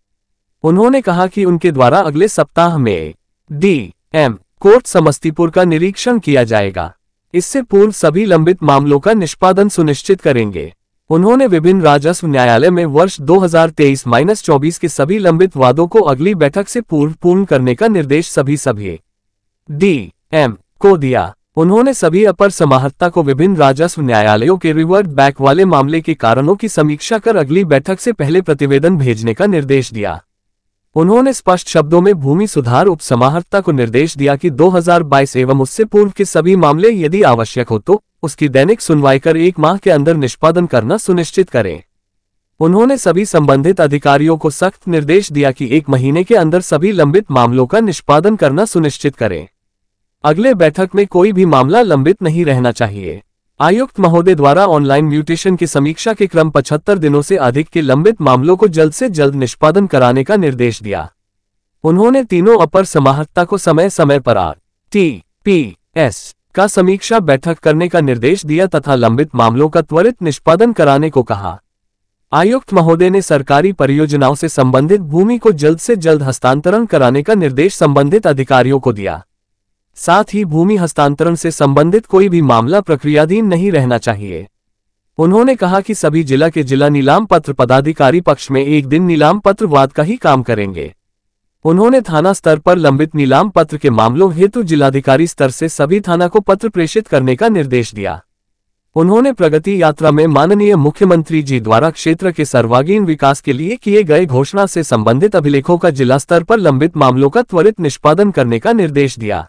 उन्होंने कहा कि उनके द्वारा अगले सप्ताह में DM कोर्ट समस्तीपुर का निरीक्षण किया जाएगा। इससे पूर्व सभी लंबित मामलों का निष्पादन सुनिश्चित करेंगे। उन्होंने विभिन्न राजस्व न्यायालय में वर्ष 2023-24 के सभी लंबित वादों को अगली बैठक से पूर्व पूर्ण करने का निर्देश सभी DM को दिया। उन्होंने सभी अपर समाहर्ता को विभिन्न राजस्व न्यायालयों के रिवर्ट बैक वाले मामले के कारणों की समीक्षा कर अगली बैठक से पहले प्रतिवेदन भेजने का निर्देश दिया। उन्होंने स्पष्ट शब्दों में भूमि सुधार उप समाहर्ता को निर्देश दिया कि 2022 एवं उससे पूर्व के सभी मामले यदि आवश्यक हो तो उसकी दैनिक सुनवाई कर 1 माह के अंदर निष्पादन करना सुनिश्चित करें। उन्होंने सभी संबंधित अधिकारियों को सख्त निर्देश दिया कि 1 महीने के अंदर सभी लंबित मामलों का निष्पादन करना सुनिश्चित करें। अगले बैठक में कोई भी मामला लंबित नहीं रहना चाहिए। आयुक्त महोदय द्वारा ऑनलाइन म्यूटेशन की समीक्षा के क्रम 75 दिनों से अधिक के लंबित मामलों को जल्द से जल्द निष्पादन कराने का निर्देश दिया। उन्होंने तीनों अपर समाहर्ता को समय समय पर RTPS का समीक्षा बैठक करने का निर्देश दिया तथा लंबित मामलों का त्वरित निष्पादन कराने को कहा। आयुक्त महोदय ने सरकारी परियोजनाओं से संबंधित भूमि को जल्द से जल्द हस्तांतरण कराने का निर्देश संबंधित अधिकारियों को दिया। साथ ही भूमि हस्तांतरण से संबंधित कोई भी मामला प्रक्रियाधीन नहीं रहना चाहिए। उन्होंने कहा कि सभी जिला के जिला नीलाम पत्र पदाधिकारी पक्ष में 1 दिन नीलाम पत्र वाद का ही काम करेंगे। उन्होंने थाना स्तर पर लंबित नीलाम पत्र के मामलों हेतु जिलाधिकारी स्तर से सभी थाना को पत्र प्रेषित करने का निर्देश दिया। उन्होंने प्रगति यात्रा में माननीय मुख्यमंत्री जी द्वारा क्षेत्र के सर्वांगीण विकास के लिए किए गए घोषणा से संबंधित अभिलेखों का जिला स्तर पर लंबित मामलों का त्वरित निष्पादन करने का निर्देश दिया।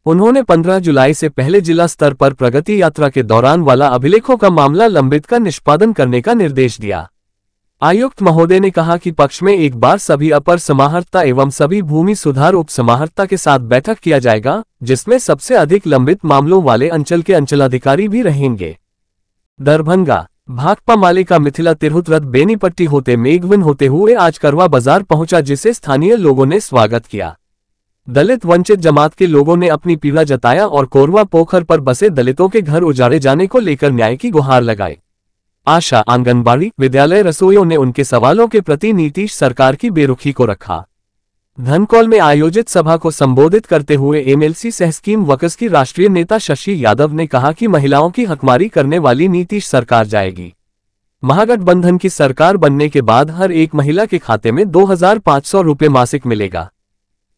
उन्होंने 15 जुलाई से पहले जिला स्तर पर प्रगति यात्रा के दौरान वाला अभिलेखों का मामला लंबित का निष्पादन करने का निर्देश दिया। आयुक्त महोदय ने कहा कि पक्ष में एक बार सभी अपर समाहर्ता एवं सभी भूमि सुधार उप समाहर्ता के साथ बैठक किया जाएगा, जिसमें सबसे अधिक लंबित मामलों वाले अंचल के अंचलाधिकारी भी रहेंगे। दरभंगा भाकपा माले का मिथिला तिरहुत रथ बेनीपट्टी होते मेघवन होते हुए आज करवा बाजार पहुंचा, जिसे स्थानीय लोगों ने स्वागत किया। दलित वंचित जमात के लोगों ने अपनी पीड़ा जताया और कोरवा पोखर पर बसे दलितों के घर उजाड़े जाने को लेकर न्याय की गुहार लगाई। आशा, आंगनबाड़ी, विद्यालय रसोइयों ने उनके सवालों के प्रति नीतीश सरकार की बेरुखी को रखा। धनकौल में आयोजित सभा को संबोधित करते हुए एमएलसी सह स्कीम वर्कर्स की राष्ट्रीय नेता शशि यादव ने कहा कि महिलाओं की हकमारी करने वाली नीतीश सरकार जाएगी। महागठबंधन की सरकार बनने के बाद हर एक महिला के खाते में 2500 रुपये मासिक मिलेगा।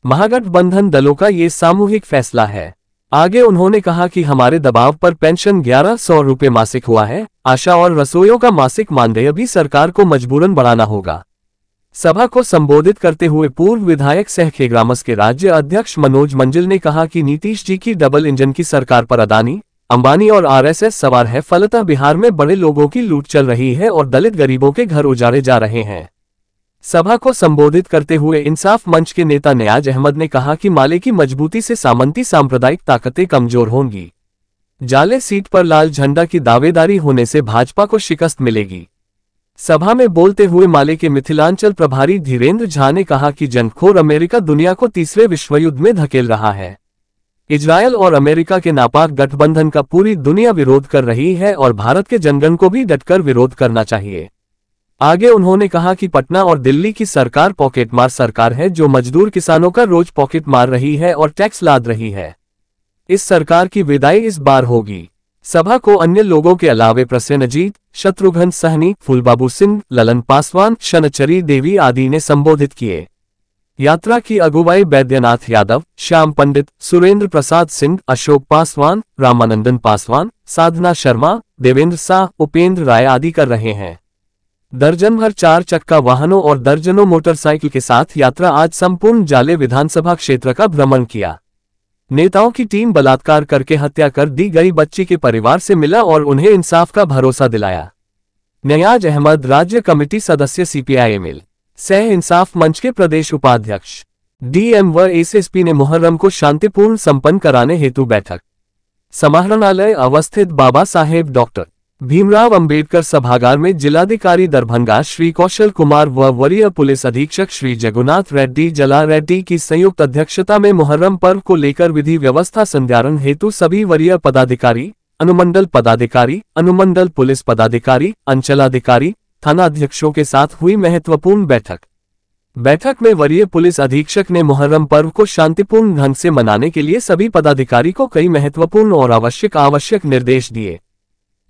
महागठबंधन दलों का ये सामूहिक फैसला है। आगे उन्होंने कहा कि हमारे दबाव पर पेंशन 1100 रुपये मासिक हुआ है। आशा और रसोइयों का मासिक मानदेय भी सरकार को मजबूरन बढ़ाना होगा। सभा को संबोधित करते हुए पूर्व विधायक सह खेग्रामस के राज्य अध्यक्ष मनोज मंजिल ने कहा कि नीतीश जी की डबल इंजन की सरकार पर अदानी, अंबानी और आरएसएस सवार है। फलतः बिहार में बड़े लोगों की लूट चल रही है और दलित गरीबों के घर उजाड़े जा रहे हैं। सभा को संबोधित करते हुए इंसाफ मंच के नेता नियाज अहमद ने कहा कि माले की मजबूती से सामंती सांप्रदायिक ताकतें कमजोर होंगी। जाले सीट पर लाल झंडा की दावेदारी होने से भाजपा को शिकस्त मिलेगी। सभा में बोलते हुए माले के मिथिलांचल प्रभारी धीरेन्द्र झा ने कहा कि जंगखोर अमेरिका दुनिया को तीसरे विश्वयुद्ध में धकेल रहा है। इजरायल और अमेरिका के नापाक गठबंधन का पूरी दुनिया विरोध कर रही है और भारत के जनगण को भी डटकर विरोध करना चाहिए। आगे उन्होंने कहा कि पटना और दिल्ली की सरकार पॉकेटमार सरकार है, जो मजदूर किसानों का रोज पॉकेट मार रही है और टैक्स लाद रही है। इस सरकार की विदाई इस बार होगी। सभा को अन्य लोगों के अलावे प्रसेनजीत, शत्रुघ्न सहनी, फूलबाबू सिंह, ललन पासवान, शनचरी देवी आदि ने संबोधित किए। यात्रा की अगुवाई बैद्यनाथ यादव, श्याम पंडित, सुरेंद्र प्रसाद सिंह, अशोक पासवान, रामानंदन पासवान, साधना शर्मा, देवेंद्र शाह, उपेंद्र राय आदि कर रहे हैं। दर्जन भर 4 चक्का वाहनों और दर्जनों मोटरसाइकिल के साथ यात्रा आज संपूर्ण जाले विधानसभा क्षेत्र का भ्रमण किया। नेताओं की टीम बलात्कार करके हत्या कर दी गई बच्ची के परिवार से मिला और उन्हें इंसाफ का भरोसा दिलाया। नियाज अहमद, राज्य कमेटी सदस्य CPI-ML, सह इंसाफ मंच के प्रदेश उपाध्यक्ष DM व SSP ने मुहर्रम को शांतिपूर्ण संपन्न कराने हेतु बैठक। समाहरणालय अवस्थित बाबा साहेब डॉक्टर भीमराव अंबेडकर सभागार में जिलाधिकारी दरभंगा श्री कौशल कुमार व वरीय पुलिस अधीक्षक श्री जगुनाथ रेड्डी जला रेड्डी की संयुक्त अध्यक्षता में मुहर्रम पर्व को लेकर विधि व्यवस्था संधारण हेतु सभी वरीय पदाधिकारी, अनुमंडल पदाधिकारी, अनुमंडल पुलिस पदाधिकारी, अंचलाधिकारी, थानाध्यक्षों के साथ हुई महत्वपूर्ण बैठक में वरीय पुलिस अधीक्षक ने मुहर्रम पर्व को शांतिपूर्ण ढंग से मनाने के लिए सभी पदाधिकारी को कई महत्वपूर्ण और आवश्यक निर्देश दिए।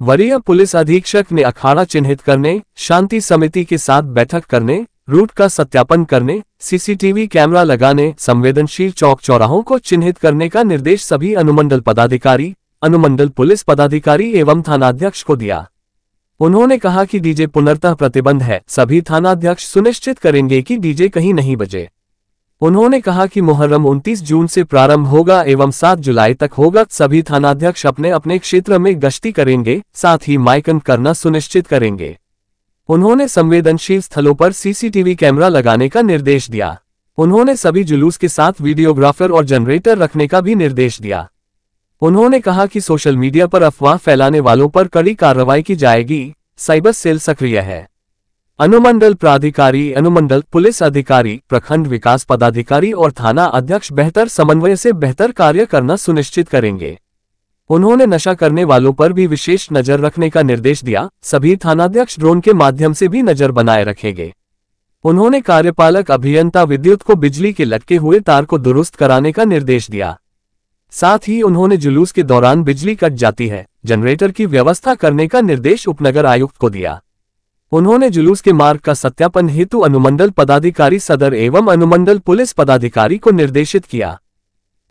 वरीय पुलिस अधीक्षक ने अखाड़ा चिन्हित करने, शांति समिति के साथ बैठक करने, रूट का सत्यापन करने, CCTV कैमरा लगाने, संवेदनशील चौक चौराहों को चिन्हित करने का निर्देश सभी अनुमंडल पदाधिकारी, अनुमंडल पुलिस पदाधिकारी एवं थानाध्यक्ष को दिया। उन्होंने कहा कि डीजे पुनर्तः प्रतिबंध है, सभी थानाध्यक्ष सुनिश्चित करेंगे कि डीजे कहीं नहीं बजे। उन्होंने कहा कि मुहर्रम 29 जून से प्रारंभ होगा एवं 7 जुलाई तक होगा। सभी थानाध्यक्ष अपने अपने क्षेत्र में गश्ती करेंगे, साथ ही माइकन करना सुनिश्चित करेंगे। उन्होंने संवेदनशील स्थलों पर CCTV कैमरा लगाने का निर्देश दिया। उन्होंने सभी जुलूस के साथ वीडियोग्राफर और जनरेटर रखने का भी निर्देश दिया। उन्होंने कहा कि सोशल मीडिया पर अफवाह फैलाने वालों पर कड़ी कार्रवाई की जाएगी। साइबर सेल सक्रिय है। अनुमंडल प्राधिकारी, अनुमंडल पुलिस अधिकारी, प्रखंड विकास पदाधिकारी और थाना अध्यक्ष बेहतर समन्वय से बेहतर कार्य करना सुनिश्चित करेंगे। उन्होंने नशा करने वालों पर भी विशेष नजर रखने का निर्देश दिया। सभी थानाध्यक्ष ड्रोन के माध्यम से भी नजर बनाए रखेंगे। उन्होंने कार्यपालक अभियंता विद्युत को बिजली के लटके हुए तार को दुरुस्त कराने का निर्देश दिया। साथ ही उन्होंने जुलूस के दौरान बिजली कट जाती है, जनरेटर की व्यवस्था करने का निर्देश उपनगर आयुक्त को दिया। उन्होंने जुलूस के मार्ग का सत्यापन हेतु अनुमंडल पदाधिकारी सदर एवं अनुमंडल पुलिस पदाधिकारी को निर्देशित किया।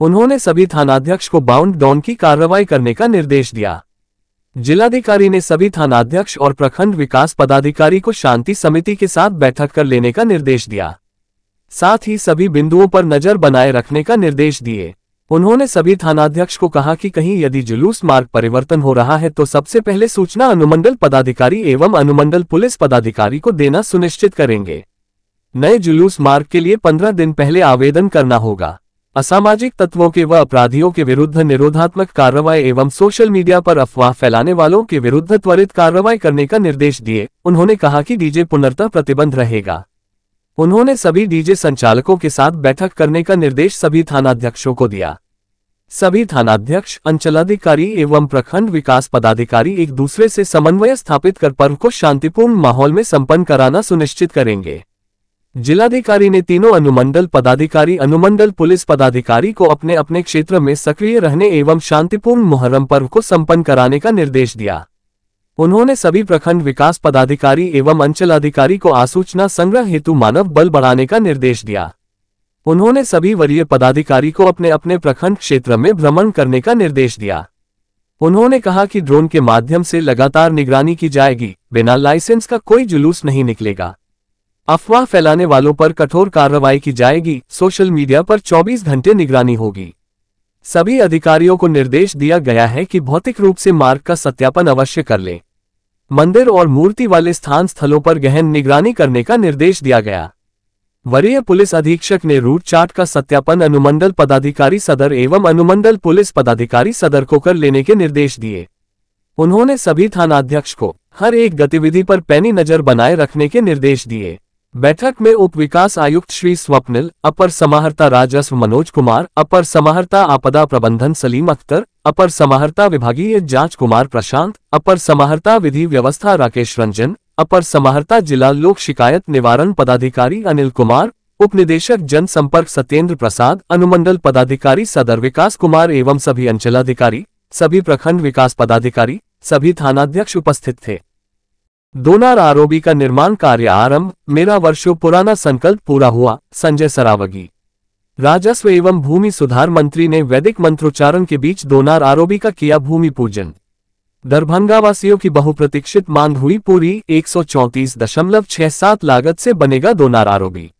उन्होंने सभी थानाध्यक्ष को बाउंड डाउन की कार्रवाई करने का निर्देश दिया। जिलाधिकारी ने सभी थानाध्यक्ष और प्रखंड विकास पदाधिकारी को शांति समिति के साथ बैठक कर लेने का निर्देश दिया। साथ ही सभी बिंदुओं पर नजर बनाए रखने का निर्देश दिए। उन्होंने सभी थानाध्यक्ष को कहा कि कहीं यदि जुलूस मार्ग परिवर्तन हो रहा है तो सबसे पहले सूचना अनुमंडल पदाधिकारी एवं अनुमंडल पुलिस पदाधिकारी को देना सुनिश्चित करेंगे। नए जुलूस मार्ग के लिए 15 दिन पहले आवेदन करना होगा। असामाजिक तत्वों के व अपराधियों के विरुद्ध निरोधात्मक कार्रवाई एवं सोशल मीडिया पर अफवाह फैलाने वालों के विरुद्ध त्वरित कार्रवाई करने का निर्देश दिए। उन्होंने कहा कि डीजे पुनर्तः प्रतिबंध रहेगा। उन्होंने सभी डीजे संचालकों के साथ बैठक करने का निर्देश सभी थानाध्यक्षों को दिया। सभी थानाध्यक्ष, अंचलाधिकारी एवं प्रखंड विकास पदाधिकारी एक दूसरे से समन्वय स्थापित कर पर्व को शांतिपूर्ण माहौल में संपन्न कराना सुनिश्चित करेंगे। जिलाधिकारी ने तीनों अनुमंडल पदाधिकारी, अनुमंडल पुलिस पदाधिकारी को अपने अपने क्षेत्र में सक्रिय रहने एवं शांतिपूर्ण मुहर्रम पर्व को संपन्न कराने का निर्देश दिया। उन्होंने सभी प्रखंड विकास पदाधिकारी एवं अंचलाधिकारी को आसूचना संग्रह हेतु मानव बल बढ़ाने का निर्देश दिया। उन्होंने सभी वरीय पदाधिकारी को अपने अपने प्रखंड क्षेत्र में भ्रमण करने का निर्देश दिया। उन्होंने कहा कि ड्रोन के माध्यम से लगातार निगरानी की जाएगी। बिना लाइसेंस का कोई जुलूस नहीं निकलेगा। अफवाह फैलाने वालों पर कठोर कार्रवाई की जाएगी। सोशल मीडिया पर 24 घंटे निगरानी होगी। सभी अधिकारियों को निर्देश दिया गया है कि भौतिक रूप से मार्ग का सत्यापन अवश्य कर लें। मंदिर और मूर्ति वाले स्थान स्थलों पर गहन निगरानी करने का निर्देश दिया गया। वरीय पुलिस अधीक्षक ने रूट चार्ट का सत्यापन अनुमंडल पदाधिकारी सदर एवं अनुमंडल पुलिस पदाधिकारी सदर को कर लेने के निर्देश दिए। उन्होंने सभी थानाध्यक्ष को हर एक गतिविधि पर पैनी नजर बनाए रखने के निर्देश दिए। बैठक में उप विकास आयुक्त श्री स्वप्निल, अपर समाहर्ता राजस्व मनोज कुमार, अपर समाहर्ता आपदा प्रबंधन सलीम अख्तर, अपर समाहर्ता विभागीय जांच कुमार प्रशांत, अपर समाहर्ता विधि व्यवस्था राकेश रंजन, अपर समाहर्ता जिला लोक शिकायत निवारण पदाधिकारी अनिल कुमार, उप निदेशक जनसंपर्क सत्येंद्र प्रसाद, अनुमंडल पदाधिकारी सदर विकास कुमार एवं सभी अंचलाधिकारी, सभी प्रखंड विकास पदाधिकारी, सभी थानाध्यक्ष उपस्थित थे। दोनार आरओबी का निर्माण कार्य आरंभ, मेरा वर्षों पुराना संकल्प पूरा हुआ। संजय सरावगी। राजस्व एवं भूमि सुधार मंत्री ने वैदिक मंत्रोच्चारण के बीच दोनार आरओबी का किया भूमि पूजन। दरभंगा वासियों की बहुप्रतीक्षित मांग हुई पूरी। 134.67 लागत से बनेगा दोनार आरओबी।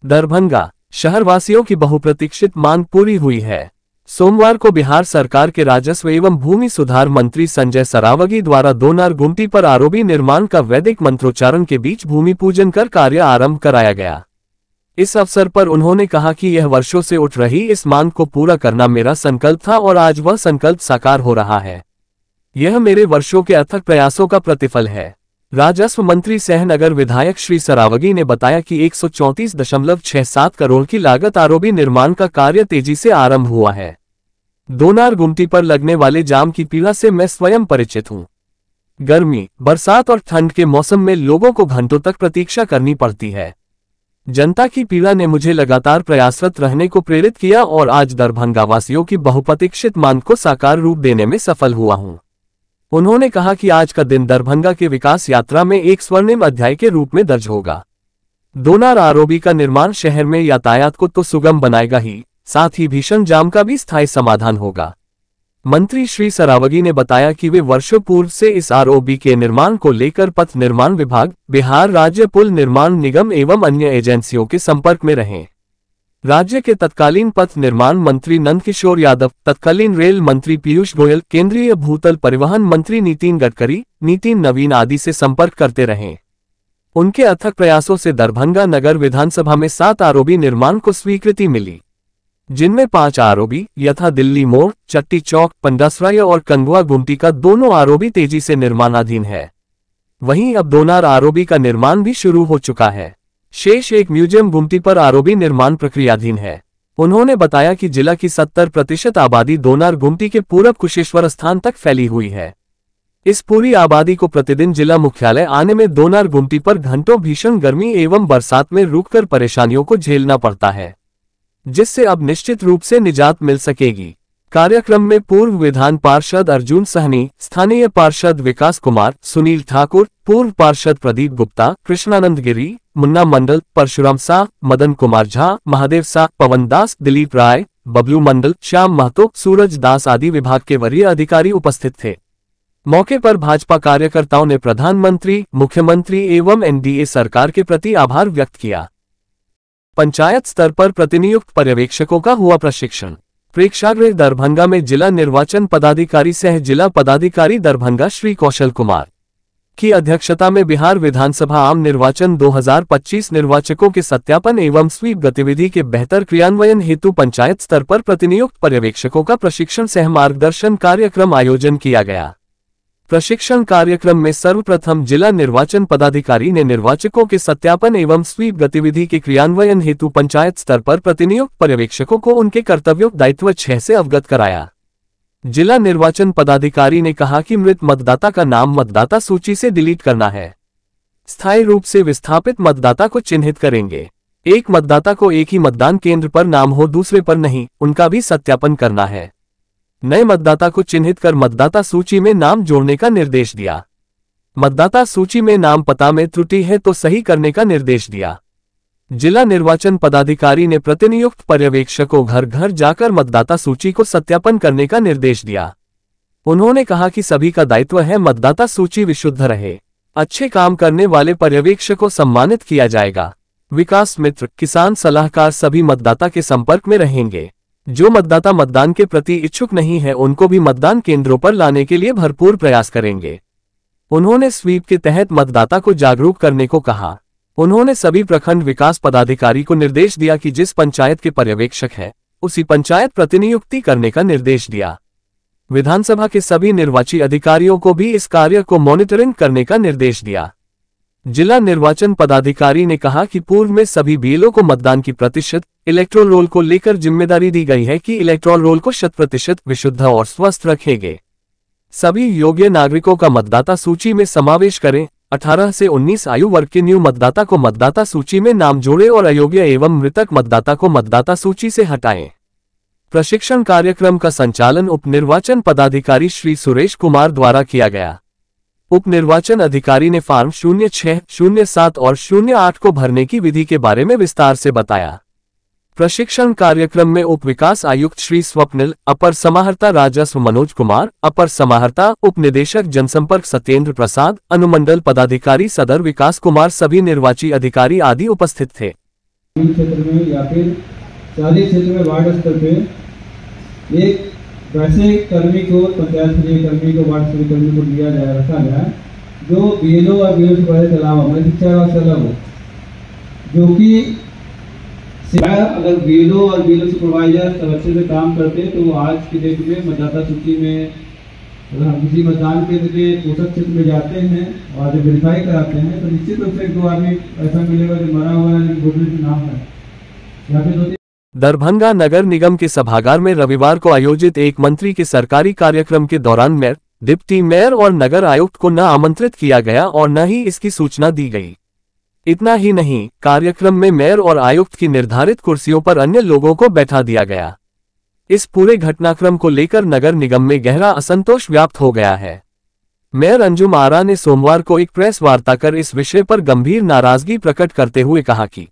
दरभंगा शहर वासियों की बहुप्रतीक्षित मांग पूरी हुई है। सोमवार को बिहार सरकार के राजस्व एवं भूमि सुधार मंत्री संजय सरावगी द्वारा दोनार गुमटी पर आरओबी निर्माण का वैदिक मंत्रोच्चारण के बीच भूमि पूजन कर कार्य आरंभ कराया गया। इस अवसर पर उन्होंने कहा कि यह वर्षों से उठ रही इस मांग को पूरा करना मेरा संकल्प था और आज वह संकल्प साकार हो रहा है। यह मेरे वर्षों के अथक प्रयासों का प्रतिफल है। राजस्व मंत्री सह नगर विधायक श्री सरावगी ने बताया कि 134.67 करोड़ की लागत आरओबी निर्माण का कार्य तेजी से आरंभ हुआ है। दोनार गुमटी पर लगने वाले जाम की पीड़ा से मैं स्वयं परिचित हूं। गर्मी, बरसात और ठंड के मौसम में लोगों को घंटों तक प्रतीक्षा करनी पड़ती है। जनता की पीड़ा ने मुझे लगातार प्रयासरत रहने को प्रेरित किया और आज दरभंगा वासियों की बहुप्रतीक्षित मांग को साकार रूप देने में सफल हुआ हूं। उन्होंने कहा कि आज का दिन दरभंगा के विकास यात्रा में एक स्वर्णिम अध्याय के रूप में दर्ज होगा। दोनार आरओबी का निर्माण शहर में यातायात को तो सुगम बनाएगा ही, साथ ही भीषण जाम का भी स्थायी समाधान होगा। मंत्री श्री सरावगी ने बताया कि वे वर्षों पूर्व से इस आरओबी के निर्माण को लेकर पथ निर्माण विभाग, बिहार राज्य पुल निर्माण निगम एवं अन्य एजेंसियों के संपर्क में रहे। राज्य के तत्कालीन पथ निर्माण मंत्री नंदकिशोर यादव, तत्कालीन रेल मंत्री पीयूष गोयल, केंद्रीय भूतल परिवहन मंत्री नितिन गडकरी, नितिन नवीन आदि से संपर्क करते रहे। उनके अथक प्रयासों से दरभंगा नगर विधानसभा में 7 आरओबी निर्माण को स्वीकृति मिली, जिनमें 5 आरओबी यथा दिल्ली मोड़, चट्टी चौक, पंडासराय और कंगवा गुमटी का दोनों आरओबी तेजी से निर्माणाधीन है। वहीं अब दोनार आरओबी का निर्माण भी शुरू हो चुका है। शेष एक म्यूजियम गुमटी पर आरओबी निर्माण प्रक्रियाधीन है। उन्होंने बताया कि जिला की 70% आबादी दोनार गुमटी के पूरब कुशेश्वर स्थान तक फैली हुई है। इस पूरी आबादी को प्रतिदिन जिला मुख्यालय आने में दोनार गुमटी पर घंटों भीषण गर्मी एवं बरसात में रुककर परेशानियों को झेलना पड़ता है, जिससे अब निश्चित रूप से निजात मिल सकेगी। कार्यक्रम में पूर्व विधान पार्षद अर्जुन सहनी, स्थानीय पार्षद विकास कुमार, सुनील ठाकुर, पूर्व पार्षद प्रदीप गुप्ता, कृष्णानंद गिरी, मुन्ना मंडल, परशुराम शाह, मदन कुमार झा, महादेव शाह, पवन दास, दिलीप राय, बबलू मंडल, श्याम महतो, सूरज दास आदि विभाग के वरीय अधिकारी उपस्थित थे। मौके पर भाजपा कार्यकर्ताओं ने प्रधानमंत्री, मुख्यमंत्री एवं एनडीए सरकार के प्रति आभार व्यक्त किया। पंचायत स्तर पर प्रतिनियुक्त पर्यवेक्षकों का हुआ प्रशिक्षण। प्रेक्षागृह दरभंगा में जिला निर्वाचन पदाधिकारी सह जिला पदाधिकारी दरभंगा श्री कौशल कुमार की अध्यक्षता में बिहार विधानसभा आम निर्वाचन 2025 निर्वाचकों के सत्यापन एवं स्वीप गतिविधि के बेहतर क्रियान्वयन हेतु पंचायत स्तर पर प्रतिनियुक्त पर्यवेक्षकों का प्रशिक्षण सह मार्गदर्शन कार्यक्रम आयोजन किया गया। प्रशिक्षण कार्यक्रम में सर्वप्रथम जिला निर्वाचन पदाधिकारी ने निर्वाचकों के सत्यापन एवं स्वीप गतिविधि के क्रियान्वयन हेतु पंचायत स्तर पर प्रतिनियुक्त पर्यवेक्षकों को उनके कर्तव्यों दायित्व 6 से अवगत कराया। जिला निर्वाचन पदाधिकारी ने कहा कि मृत मतदाता का नाम मतदाता सूची से डिलीट करना है। स्थायी रूप से विस्थापित मतदाता को चिन्हित करेंगे। एक मतदाता को एक ही मतदान केंद्र पर नाम हो, दूसरे पर नहीं, उनका भी सत्यापन करना है। नए मतदाता को चिन्हित कर मतदाता सूची में नाम जोड़ने का निर्देश दिया। मतदाता सूची में नाम पता में त्रुटि है तो सही करने का निर्देश दिया। जिला निर्वाचन पदाधिकारी ने प्रतिनियुक्त पर्यवेक्षकों घर घर जाकर मतदाता सूची को सत्यापन करने का निर्देश दिया। उन्होंने कहा कि सभी का दायित्व है मतदाता सूची विशुद्ध रहे। अच्छे काम करने वाले पर्यवेक्षक को सम्मानित किया जाएगा। विकास मित्र, किसान सलाहकार सभी मतदाता के संपर्क में रहेंगे। जो मतदाता मतदान के प्रति इच्छुक नहीं है उनको भी मतदान केंद्रों पर लाने के लिए भरपूर प्रयास करेंगे। उन्होंने स्वीप के तहत मतदाता को जागरूक करने को कहा। उन्होंने सभी प्रखंड विकास पदाधिकारी को निर्देश दिया कि जिस पंचायत के पर्यवेक्षक है उसी पंचायत प्रतिनियुक्ति करने का निर्देश दिया। विधानसभा के सभी निर्वाची अधिकारियों को भी इस कार्य को मॉनिटरिंग करने का निर्देश दिया। जिला निर्वाचन पदाधिकारी ने कहा कि पूर्व में सभी बीएलओ को मतदान की प्रतिशत इलेक्ट्रोल रोल को लेकर जिम्मेदारी दी गई है कि इलेक्ट्रोल रोल को 100% विशुद्ध और स्वस्थ रखेंगे। सभी योग्य नागरिकों का मतदाता सूची में समावेश करें। 18 से 19 आयु वर्ग के न्यू मतदाता को मतदाता सूची में नाम जोड़े और अयोग्य एवं मृतक मतदाता को मतदाता सूची से हटाएं। प्रशिक्षण कार्यक्रम का संचालन उप निर्वाचन पदाधिकारी श्री सुरेश कुमार द्वारा किया गया। उप निर्वाचन अधिकारी ने फॉर्म 06, 07 और 08 को भरने की विधि के बारे में विस्तार से बताया। प्रशिक्षण कार्यक्रम में उप विकास आयुक्त श्री स्वप्निल, अपर समाहर्ता राजस्व मनोज कुमार, अपर समाहर्ता उप निदेशक जनसंपर्क सत्येंद्र प्रसाद, अनुमंडल पदाधिकारी सदर विकास कुमार, सभी निर्वाची अधिकारी आदि उपस्थित थे। क्षेत्र में या फिर शहरी क्षेत्र में वार्ड स्तर पे एक वैसे कर्मी को, पंचायत समिति कर्मी को, वार्ड समिति कर्मी को दिया जाए, रखा जाए जो बीएलओ और बीएलओ के अलावा शिक्षा विभाग से अलग हो, जो कि अगर बीएलओ और बीएलओ सुपरवाइजर अच्छे से काम करते तो आज की डेट में मतदाता सूची में अगर हम किसी मतदान केंद्र के पोषक क्षेत्र में जाते हैं और जब वेरीफाई कराते हैं तो निश्चित रूप से 1-2 आदमी ऐसा मिलेगा जो मरा हुआ है, वोटर नाम है या फिर दरभंगा नगर निगम के सभागार में रविवार को आयोजित एक मंत्री के सरकारी कार्यक्रम के दौरान मेयर, डिप्टी मेयर और नगर आयुक्त को न आमंत्रित किया गया और न ही इसकी सूचना दी गई। इतना ही नहीं, कार्यक्रम में मेयर और आयुक्त की निर्धारित कुर्सियों पर अन्य लोगों को बैठा दिया गया। इस पूरे घटनाक्रम को लेकर नगर निगम में गहरा असंतोष व्याप्त हो गया है। मेयर अंजुम आरा ने सोमवार को एक प्रेस वार्ता कर इस विषय पर गंभीर नाराजगी प्रकट करते हुए कहा कि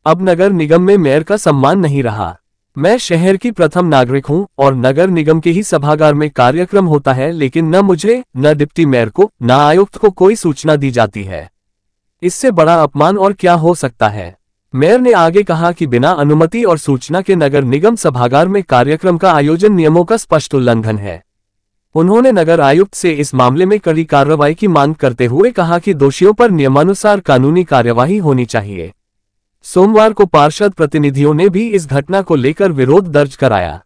अब नगर निगम में मेयर का सम्मान नहीं रहा। मैं शहर की प्रथम नागरिक हूं और नगर निगम के ही सभागार में कार्यक्रम होता है, लेकिन न मुझे, न डिप्टी मेयर को, न आयुक्त को कोई सूचना दी जाती है। इससे बड़ा अपमान और क्या हो सकता है। मेयर ने आगे कहा कि बिना अनुमति और सूचना के नगर निगम सभागार में कार्यक्रम का आयोजन नियमों का स्पष्ट उल्लंघन है। उन्होंने नगर आयुक्त से इस मामले में कड़ी कार्रवाई की मांग करते हुए कहा कि दोषियों पर नियमानुसार कानूनी कार्यवाही होनी चाहिए। सोमवार को पार्षद प्रतिनिधियों ने भी इस घटना को लेकर विरोध दर्ज कराया।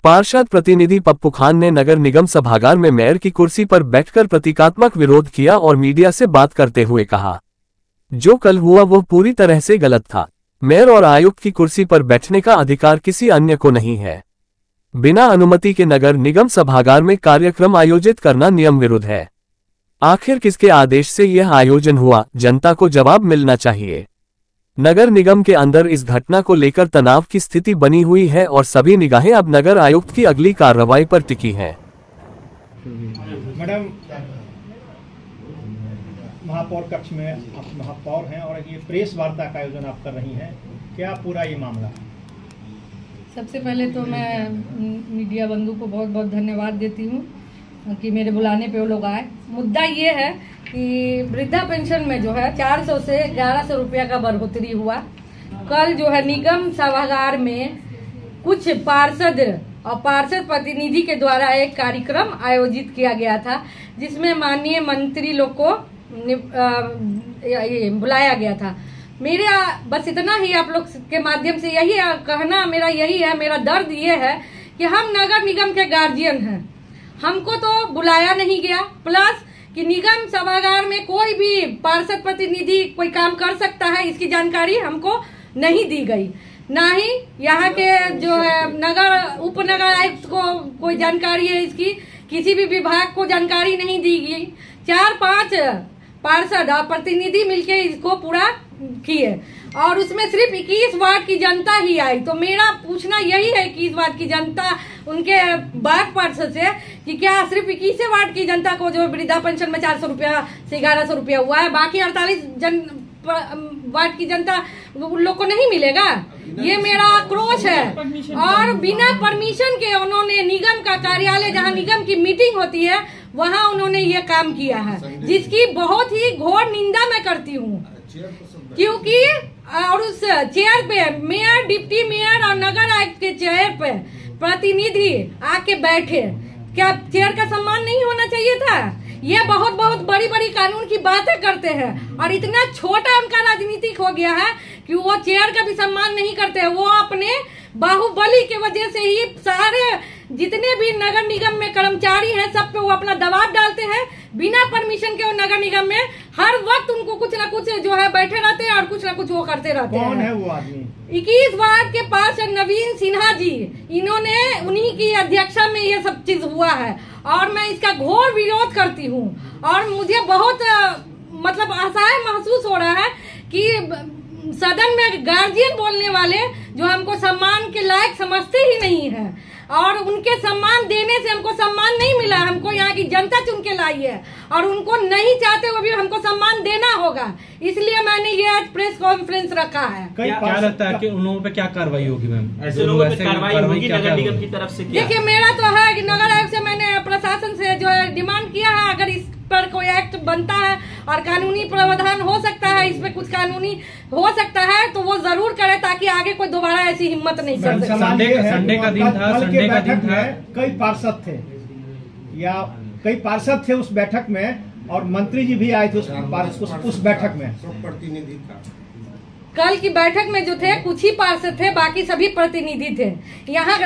पार्षद प्रतिनिधि पप्पू खान ने नगर निगम सभागार में मेयर की कुर्सी पर बैठकर प्रतीकात्मक विरोध किया और मीडिया से बात करते हुए कहा, जो कल हुआ वो पूरी तरह से गलत था। मेयर और आयुक्त की कुर्सी पर बैठने का अधिकार किसी अन्य को नहीं है। बिना अनुमति के नगर निगम सभागार में कार्यक्रम आयोजित करना नियम विरुद्ध है। आखिर किसके आदेश से यह आयोजन हुआ, जनता को जवाब मिलना चाहिए। नगर निगम के अंदर इस घटना को लेकर तनाव की स्थिति बनी हुई है और सभी निगाहें अब नगर आयुक्त की अगली कार्रवाई पर टिकी हैं। मैडम, महापौर कक्ष में आप महापौर हैं और ये प्रेस वार्ता का आयोजन आप कर रही हैं, क्या पूरा ये मामला? सबसे पहले तो मैं मीडिया बंधु को बहुत बहुत धन्यवाद देती हूँ कि मेरे बुलाने पे वो लोग आए। मुद्दा ये है कि वृद्धा पेंशन में जो है 400 से 1100 रुपया का बढ़ोतरी हुआ। कल जो है निगम सभागार में कुछ पार्षद और पार्षद प्रतिनिधि के द्वारा एक कार्यक्रम आयोजित किया गया था, जिसमें माननीय मंत्री लोग को बुलाया गया था। मेरा बस इतना ही आप लोग के माध्यम से यही कहना मेरा यही है, मेरा दर्द ये है कि हम नगर निगम के गार्जियन हैं, हमको तो बुलाया नहीं गया, प्लस कि निगम सभागार में कोई भी पार्षद प्रतिनिधि कोई काम कर सकता है इसकी जानकारी हमको नहीं दी गई, ना ही यहाँ के जो है नगर उप नगर आयुक्त को कोई जानकारी है इसकी, किसी भी विभाग को जानकारी नहीं दी गई। 4-5 पार्षद और प्रतिनिधि मिलके इसको पूरा किए और उसमें सिर्फ 21 वार्ड की जनता ही आई। तो मेरा पूछना यही है 21 वार्ड की जनता उनके बाग पार्षद से कि क्या सिर्फ 21 वार्ड की जनता को जो वृद्धा पेंशन में 400 रुपया से 1100 रुपया हुआ है, बाकी 48 वार्ड की जनता उन लोग को नहीं मिलेगा? ये मेरा आक्रोश है। और बिना परमिशन के उन्होंने निगम का कार्यालय, जहाँ निगम की मीटिंग होती है, वहाँ उन्होंने ये काम किया है, जिसकी बहुत ही घोर निंदा मैं करती हूँ। क्योंकि और उस चेयर पे मेयर, डिप्टी मेयर और नगर आयुक्त के चेयर पे प्रतिनिधि आके बैठे, क्या चेयर का सम्मान नहीं होना चाहिए था? ये बहुत बड़ी बड़ी कानून की बातें करते हैं और इतना छोटा उनका राजनीतिक हो गया है कि वो चेयर का भी सम्मान नहीं करते। वो अपने बाहुबली के वजह से ही सारे जितने भी नगर निगम में कर्मचारी हैं सब पे वो अपना दबाव डालते हैं। बिना परमिशन के वो नगर निगम में हर वक्त उनको कुछ ना कुछ जो है बैठे रहते हैं और कुछ ना कुछ वो करते रहते हैं। कौन है वो आदमी? 21 वार्ड के पास नवीन सिन्हा जी, इन्होंने उन्हीं की अध्यक्षता में ये सब चीज हुआ है और मैं इसका घोर विरोध करती हूँ। और मुझे बहुत मतलब असहाय महसूस हो रहा है कि सदन में गार्जियन बोलने वाले जो हमको सम्मान के लायक समझते ही नहीं है और उनके सम्मान देने से हमको सम्मान नहीं मिला। हमको यहाँ की जनता चुन के लाई है और उनको नहीं चाहते वो भी हमको सम्मान देना होगा, इसलिए मैंने ये आज प्रेस कॉन्फ्रेंस रखा है। क्या लगता है कि उन लोगों पे क्या कार्रवाई होगी मैम? ऐसे लोगों पे कार्रवाई होगी नगर निगम की तरफ से? देखिए मेरा तो है कि नगर आयुक्त से मैंने प्रशासन से जो है डिमांड किया है, अगर इस पर कोई एक्ट बनता है और कानूनी प्रावधान हो सकता है, इस पे कुछ कानूनी हो सकता है तो वो जरूर करे, ताकि आगे कोई दोबारा ऐसी हिम्मत नहीं कर सके। संडे का दिन था, संडे का दिन था, कई पार्षद थे या कई पार्षद थे उस बैठक में और मंत्री जी भी आए थे उस बैठक में। प्रतिनिधि था कल की बैठक में जो थे कुछ ही पार्षद थे, बाकी सभी प्रतिनिधि थे। यहाँ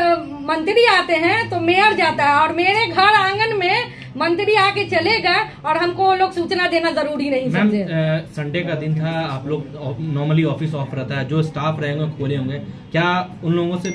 मंत्री आते हैं तो मेयर जाता है और मेरे घर आंगन में मंत्री आके चले गए और हमको वो लोग सूचना देना जरूरी नहीं समझे। संडे का दिन था, आप लोग नॉर्मली ऑफिस ऑफ रहता है, जो स्टाफ रहेंगे खोले होंगे, क्या उन लोगों से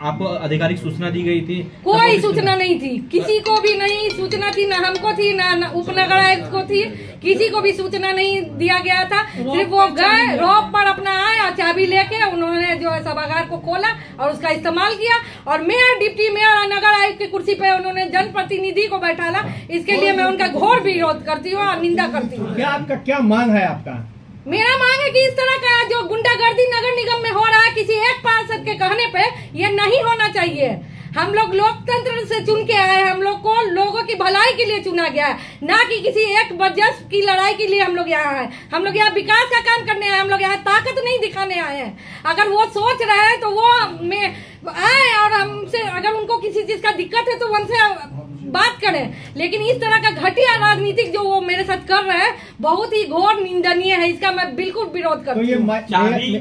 आपको आधिकारिक सूचना दी गई थी? कोई सूचना नहीं थी, किसी को भी नहीं सूचना थी, न हमको थी न उपनगर आयुक्त को थी, किसी को भी सूचना नहीं दिया गया था। सिर्फ वो गए रोप पर अपना आए और चाबी लेके उन्होंने जो है सभागार को खोला और उसका इस्तेमाल किया और मेयर, डिप्टी मेयर और नगर आयुक्त की कुर्सी पे उन्होंने जनप्रतिनिधि को बैठाला। इसके लिए मैं उनका घोर विरोध करती हूँ और निंदा करती हूँ। क्या आपका क्या मांग है? आपका मेरा मांग है कि इस तरह का जो गुंडागर्दी नगर निगम में हो रहा है किसी एक पार्षद के कहने पे ये नहीं होना चाहिए। हम लोग लोकतंत्र से चुन के आए, हम लोग को लोगों की भलाई के लिए चुना गया है, ना कि किसी एक वर्चस्व की लड़ाई के लिए हम लोग यहाँ आए। हम लोग यहाँ विकास का काम करने आए, हम लोग यहाँ ताकत नहीं दिखाने आए हैं। अगर वो सोच रहे हैं तो वो आए और हमसे अगर उनको किसी चीज का दिक्कत है तो उनसे बात करें, लेकिन इस तरह का घटिया राजनीतिक जो वो मेरे साथ कर रहे हैं बहुत ही घोर निंदनीय है। इसका मैं बिल्कुल विरोध करती हूँ।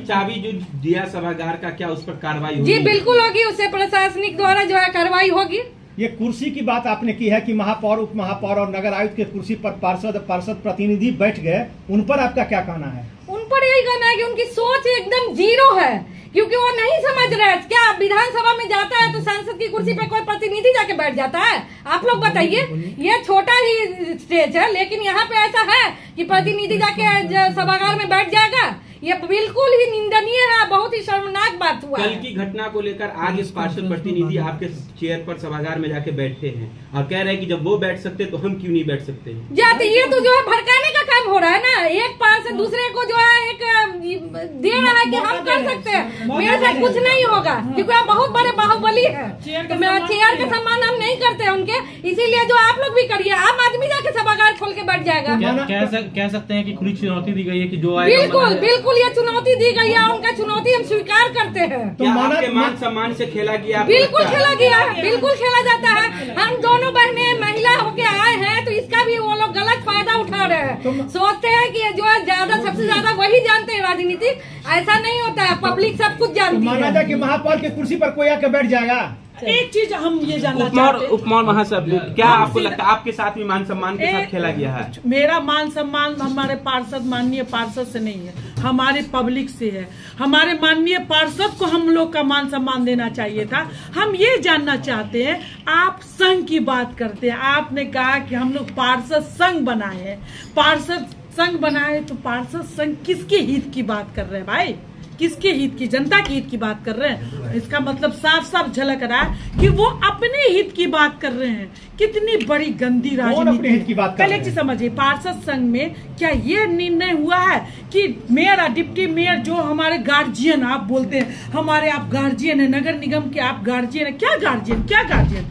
चाबी जो दिया सभागार का, क्या उस पर कार्रवाई होगी? जी बिल्कुल होगी, उससे प्रशासनिक द्वारा जो है कार्रवाई होगी। ये कुर्सी की बात आपने की है कि महापौर, उप महापौर और नगर आयुक्त के कुर्सी पर पार्षद प्रतिनिधि बैठ गए, उन पर आपका क्या कहना है? उन पर यही कहना है कि उनकी सोच एकदम जीरो है, क्योंकि वो नहीं समझ रहे। क्या विधानसभा में जाता है तो सांसद की कुर्सी पे कोई प्रतिनिधि जाके बैठ जाता है? आप लोग बताइए। ये छोटा ही स्टेज है, लेकिन यहाँ पे ऐसा है कि प्रतिनिधि जाके सभागार में बैठ जाएगा। ये बिल्कुल ही निंदनीय है, बहुत ही शर्मनाक बात हुआ। कल की घटना को लेकर आज इस पार्षद प्रतिनिधि आपके चेयर पर सभागार में जाके बैठे हैं और कह रहे हैं कि जब वो बैठ सकते तो हम क्यों नहीं बैठ सकते? जाते ये तो जो है भड़काने का काम हो रहा है ना। एक पार्षद दूसरे को जो है एक दे रहा है कि हम कर सकते हैं, मेरे साथ कुछ नहीं होगा, क्योंकि आप बहुत बड़े बाहुबली है। तो मेरा चेयर का सम्मान हम नहीं करते उनके, इसीलिए जो आप लोग भी करिए, आम आदमी जाके सभागार खोल के बैठ जाएगा। कह सकते हैं कि खुली चुनौती दी गई है कि जो बिल्कुल बिल्कुल ये चुनौती दी गई है, उनका चुनौती हम स्वीकार करते हैं। तो आपके मान सम्मान से खेला गया? बिल्कुल खेला गया है, बिल्कुल खेला जाता है। हम दोनों बहनें महिला होके आए हैं तो इसका भी वो लोग गलत फायदा उठा रहे हैं। सोचते हैं कि जो है ज्यादा सबसे ज्यादा वही जानते हैं राजनीति, ऐसा नहीं होता है, पब्लिक सब कुछ जानती है। माना जाए कि महापौर की कुर्सी पर कोई आके बैठ जाएगा। एक चीज हम ये जानना चाहते हैं, उपमौर महासचिव, क्या आपको लगता है आपके साथ भी मान सम्मान के साथ खेला गया है? मेरा मान सम्मान हमारे पार्षद, माननीय पार्षद से नहीं है, हमारे पब्लिक से है। हमारे माननीय पार्षद को हम लोग का मान सम्मान देना चाहिए था। हम ये जानना चाहते हैं, आप संघ की बात करते हैं, आपने कहा कि हम लोग पार्षद संघ बनाए हैं, पार्षद संघ बनाए तो पार्षद संघ किसके हित की बात कर रहे हैं भाई? किसके हित की? जनता के हित की बात कर रहे हैं। इसका मतलब साफ साफ झलक रहा है कि वो अपने हित की बात कर रहे हैं। कितनी बड़ी गंदी राजनीति हित की बात कर पहले चीज समझिए, पार्षद संघ में क्या ये निर्णय हुआ है कि मेयर और डिप्टी मेयर जो हमारे गार्जियन, आप बोलते हैं हमारे आप गार्जियन है, नगर निगम के आप गार्जियन है, क्या गार्जियन, क्या गार्जियन?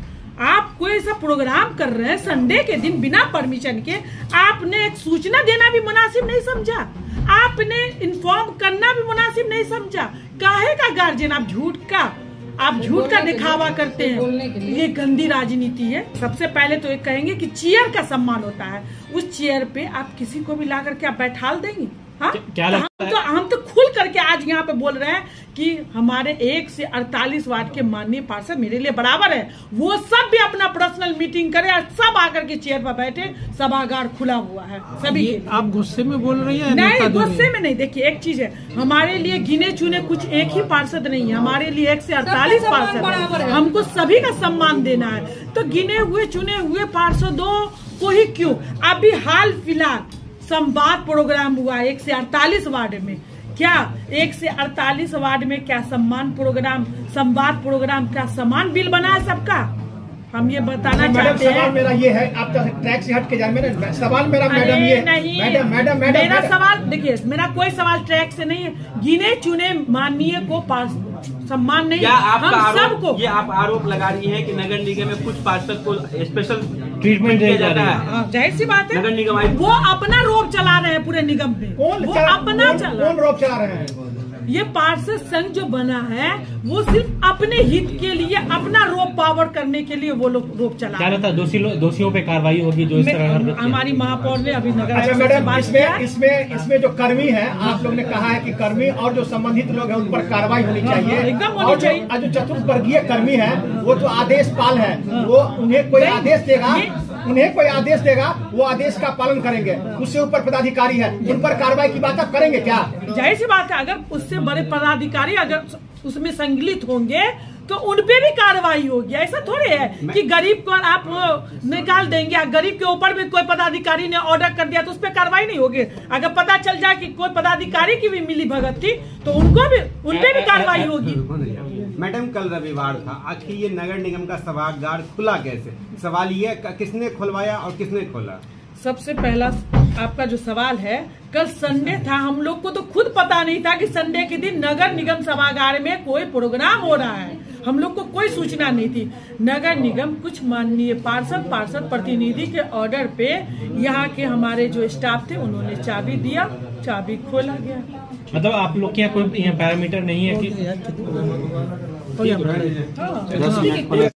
आप कोई ऐसा प्रोग्राम कर रहे हैं संडे के दिन बिना परमिशन के, आपने एक सूचना देना भी मुनासिब नहीं समझा, आपने इन्फॉर्म करना भी मुनासिब नहीं समझा। काहे का गार्जियन? आप झूठ का दिखावा करते हैं, ये गंदी राजनीति है। सबसे पहले तो एक कहेंगे कि चेयर का सम्मान होता है, उस चेयर पे आप किसी को भी ला करके आप बैठाल देंगे? हाँ? हम तो खुल करके आज यहाँ पे बोल रहे हैं कि हमारे 1 से 48 वार्ड के माननीय पार्षद मेरे लिए बराबर है। वो सब भी अपना पर्सनल मीटिंग करे और सब आकर के चेयर पर बैठे, सभागार खुला हुआ है सभी के। आप गुस्से में बोल रही हैं? नहीं, गुस्से में नहीं। देखिए एक चीज है, हमारे लिए गिने चुने कुछ एक ही पार्षद नहीं है, हमारे लिए 1 से 48 पार्षद है, हमको सभी का सम्मान देना है। तो गिने हुए चुने हुए पार्षदों को ही क्यों? अभी हाल फिलहाल संवाद प्रोग्राम हुआ 1 से 48 वार्ड में, क्या 1 से 48 वार्ड में क्या सम्मान प्रोग्राम, संवाद प्रोग्राम, क्या समान बिल बना है सबका? हम ये बताना चाहते हैं। सवाल मेरा ये है, आप ट्रैक से हट के जाए। मेरा सवाल मैडम ये नहीं, मैडम मेरा सवाल देखिए, मेरा कोई सवाल ट्रैक से नहीं है। गिने चुने माननीय को सम्मान नहीं, हम सबको। ये आप आरोप लगा रही हैं कि नगर निगम में कुछ पार्षद को स्पेशल ट्रीटमेंट दिया जाता है। जाहिर सी बात है, नगर निगम वो अपना रोब चला रहे हैं पूरे निगम में। कौन रोब चला रहे हैं? ये पार्षद संघ जो बना है वो सिर्फ अपने हित के लिए, अपना रोप पावर करने के लिए वो लोग रोप चला। क्या लगता है दोषियों पे कार्रवाई होगी जो इस तरह? हमारी महापौर ने अभी नगर अच्छा मैडम, इसमें जो कर्मी है, आप लोग ने कहा है कि कर्मी और जो संबंधित लोग हैं उन पर कार्रवाई होनी चाहिए, एकदम होनी चाहिए। और जो चतुर्वर्गीय कर्मी है वो तो आदेश पाल है, वो उन्हें कोई आदेश देगा, वो आदेश का पालन करेंगे। उससे ऊपर पदाधिकारी है, उन पर कार्रवाई की बात आप करेंगे क्या? जाहिर सी बात है, अगर उससे बड़े पदाधिकारी अगर उसमें संमिलित होंगे तो उनपे भी कार्रवाई होगी। ऐसा थोड़ी है कि गरीब को आप निकाल देंगे, गरीब के ऊपर भी कोई पदाधिकारी ने ऑर्डर कर दिया तो उस पर कार्रवाई नहीं होगी। अगर पता चल जाए कि कोई पदाधिकारी की भी मिली भगत थी तो उनपे भी कार्रवाई होगी। मैडम, कल रविवार था, आज की ये नगर निगम का सभागार खुला कैसे? सवाल ये, किसने खुलवाया और किसने खोला? सबसे पहला आपका जो सवाल है, कल संडे था, हम लोग को तो खुद पता नहीं था कि संडे के दिन नगर निगम सभागार में कोई प्रोग्राम हो रहा है। हम लोग को कोई सूचना नहीं थी। नगर निगम कुछ माननीय पार्षद प्रतिनिधि के ऑर्डर पे यहाँ के हमारे जो स्टाफ थे उन्होंने चाबी दिया, चाबी खोला गया। मतलब आप लोग के यहाँ कोई पैरामीटर नहीं है कि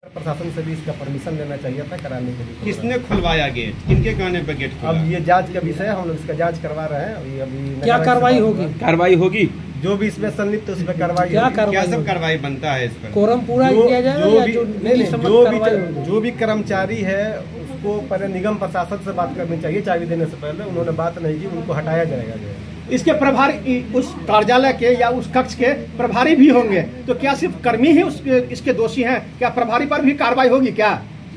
प्रशासन से भी इसका परमिशन लेना चाहिए था कराने के लिए। किसने खुलवाया गेट? किनके कहने पे गेट खुला? अब ये जांच का विषय है, हम लोग इसका जांच करवा रहे हैं। अभी क्या कार्रवाई होगी? कार्रवाई होगी, जो भी इसमें संलिप्त है उस पर कार्रवाई। क्या सब कार्रवाई बनता है इस पर? कोरम पूरा किया जाए। जो भी कर्मचारी है उसको पहले निगम प्रशासन से बात करनी चाहिए, चाबी देने से पहले। उन्होंने बात नहीं की, उनको हटाया जाएगा। इसके प्रभारी उस कार्यालय के या उस कक्ष के प्रभारी भी होंगे, तो क्या सिर्फ कर्मी ही इसके दोषी हैं? क्या प्रभारी पर भी कार्रवाई होगी क्या?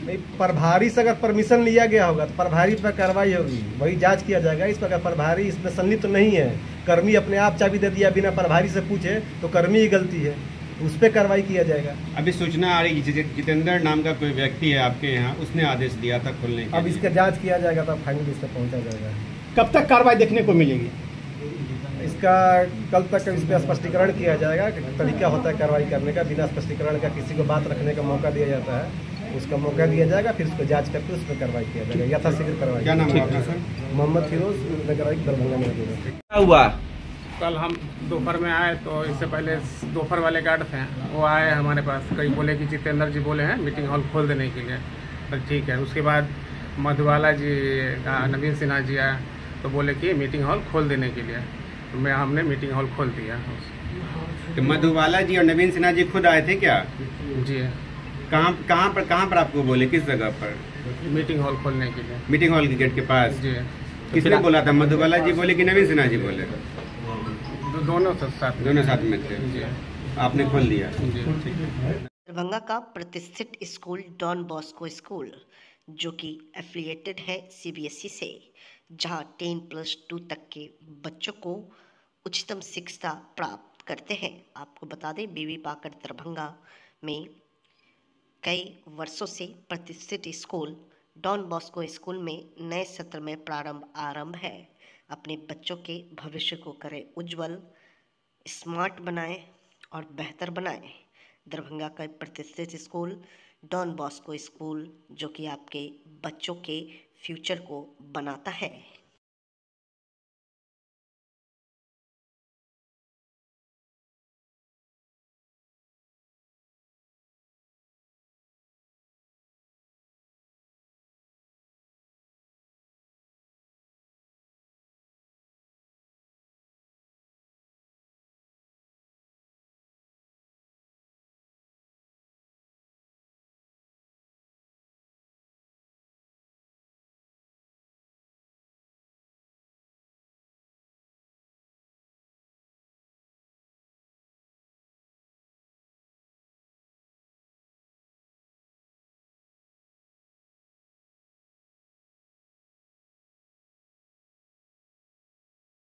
नहीं, प्रभारी से अगर परमिशन लिया गया होगा तो प्रभारी पर कार्रवाई होगी, वही जांच किया जाएगा। इस पर प्रभारी इसमें संलिप्त नहीं है, कर्मी अपने आप चाबी दे दिया बिना प्रभारी से पूछे तो कर्मी ही गलती है, उस पर कार्रवाई किया जाएगा। अभी सूचना आ रही है जितेंद्र नाम का कोई व्यक्ति है आपके यहाँ, उसने आदेश दिया था खोलने के। अब इसका जांच किया जाएगा तब फाइनल इस पर पहुँचा जाएगा। कब तक कार्रवाई देखने को मिलेगी? इसका कल तक इस पर स्पष्टीकरण किया जाएगा कि तरीका होता है कार्रवाई करने का। बिना स्पष्टीकरण का किसी को बात रखने का मौका दिया जाता है, उसका मौका दिया जाएगा, फिर उसको जांच करके उस पर कार्रवाई किया जाएगा, यथाशीघ्र कार्रवाई। क्या नाम है आपका सर? मोहम्मद फिरोज, नगर आयुक्त दरभंगा। क्या हुआ? कल हम दोपहर में आए तो इससे पहले दोपहर वाले गार्ड थे, वो आए हमारे पास, कई बोले कि जितेंद्र जी बोले हैं मीटिंग हॉल खोल देने के लिए, तो ठीक है। उसके बाद मधुबाला जी, नवीन सिन्हा जी आए तो बोले कि मीटिंग हॉल खोल देने के लिए, तो हमने मीटिंग हॉल खोल दिया। तो मधुबाला जी और नवीन सिन्हा जी खुद आए थे क्या? जी। कहाँ पर आपको बोले, किस जगह पर? मीटिंग हॉल खोलने के लिए। मीटिंग हॉल के गेट के पास? जी। किसने बोला था, मधुबाला जी बोले कि नवीन सिन्हा जी बोले? दोनों साथ में थे। जी। आपने खोल दिया। जी। दरभंगा का प्रतिष्ठित स्कूल डॉन बॉस्को स्कूल, जो कि एफिलिएटेड है CBSE से, जहां 10+2 तक के बच्चों को उच्चतम शिक्षा प्राप्त करते हैं। आपको बता दें, बीबी पाकर दरभंगा में कई वर्षों से प्रतिष्ठित स्कूल डॉन बॉस्को स्कूल में नए सत्र में आरंभ है। अपने बच्चों के भविष्य को करें उज्जवल, स्मार्ट बनाएं और बेहतर बनाएं। दरभंगा का प्रतिष्ठित स्कूल डॉन बॉस्को स्कूल, जो कि आपके बच्चों के फ्यूचर को बनाता है।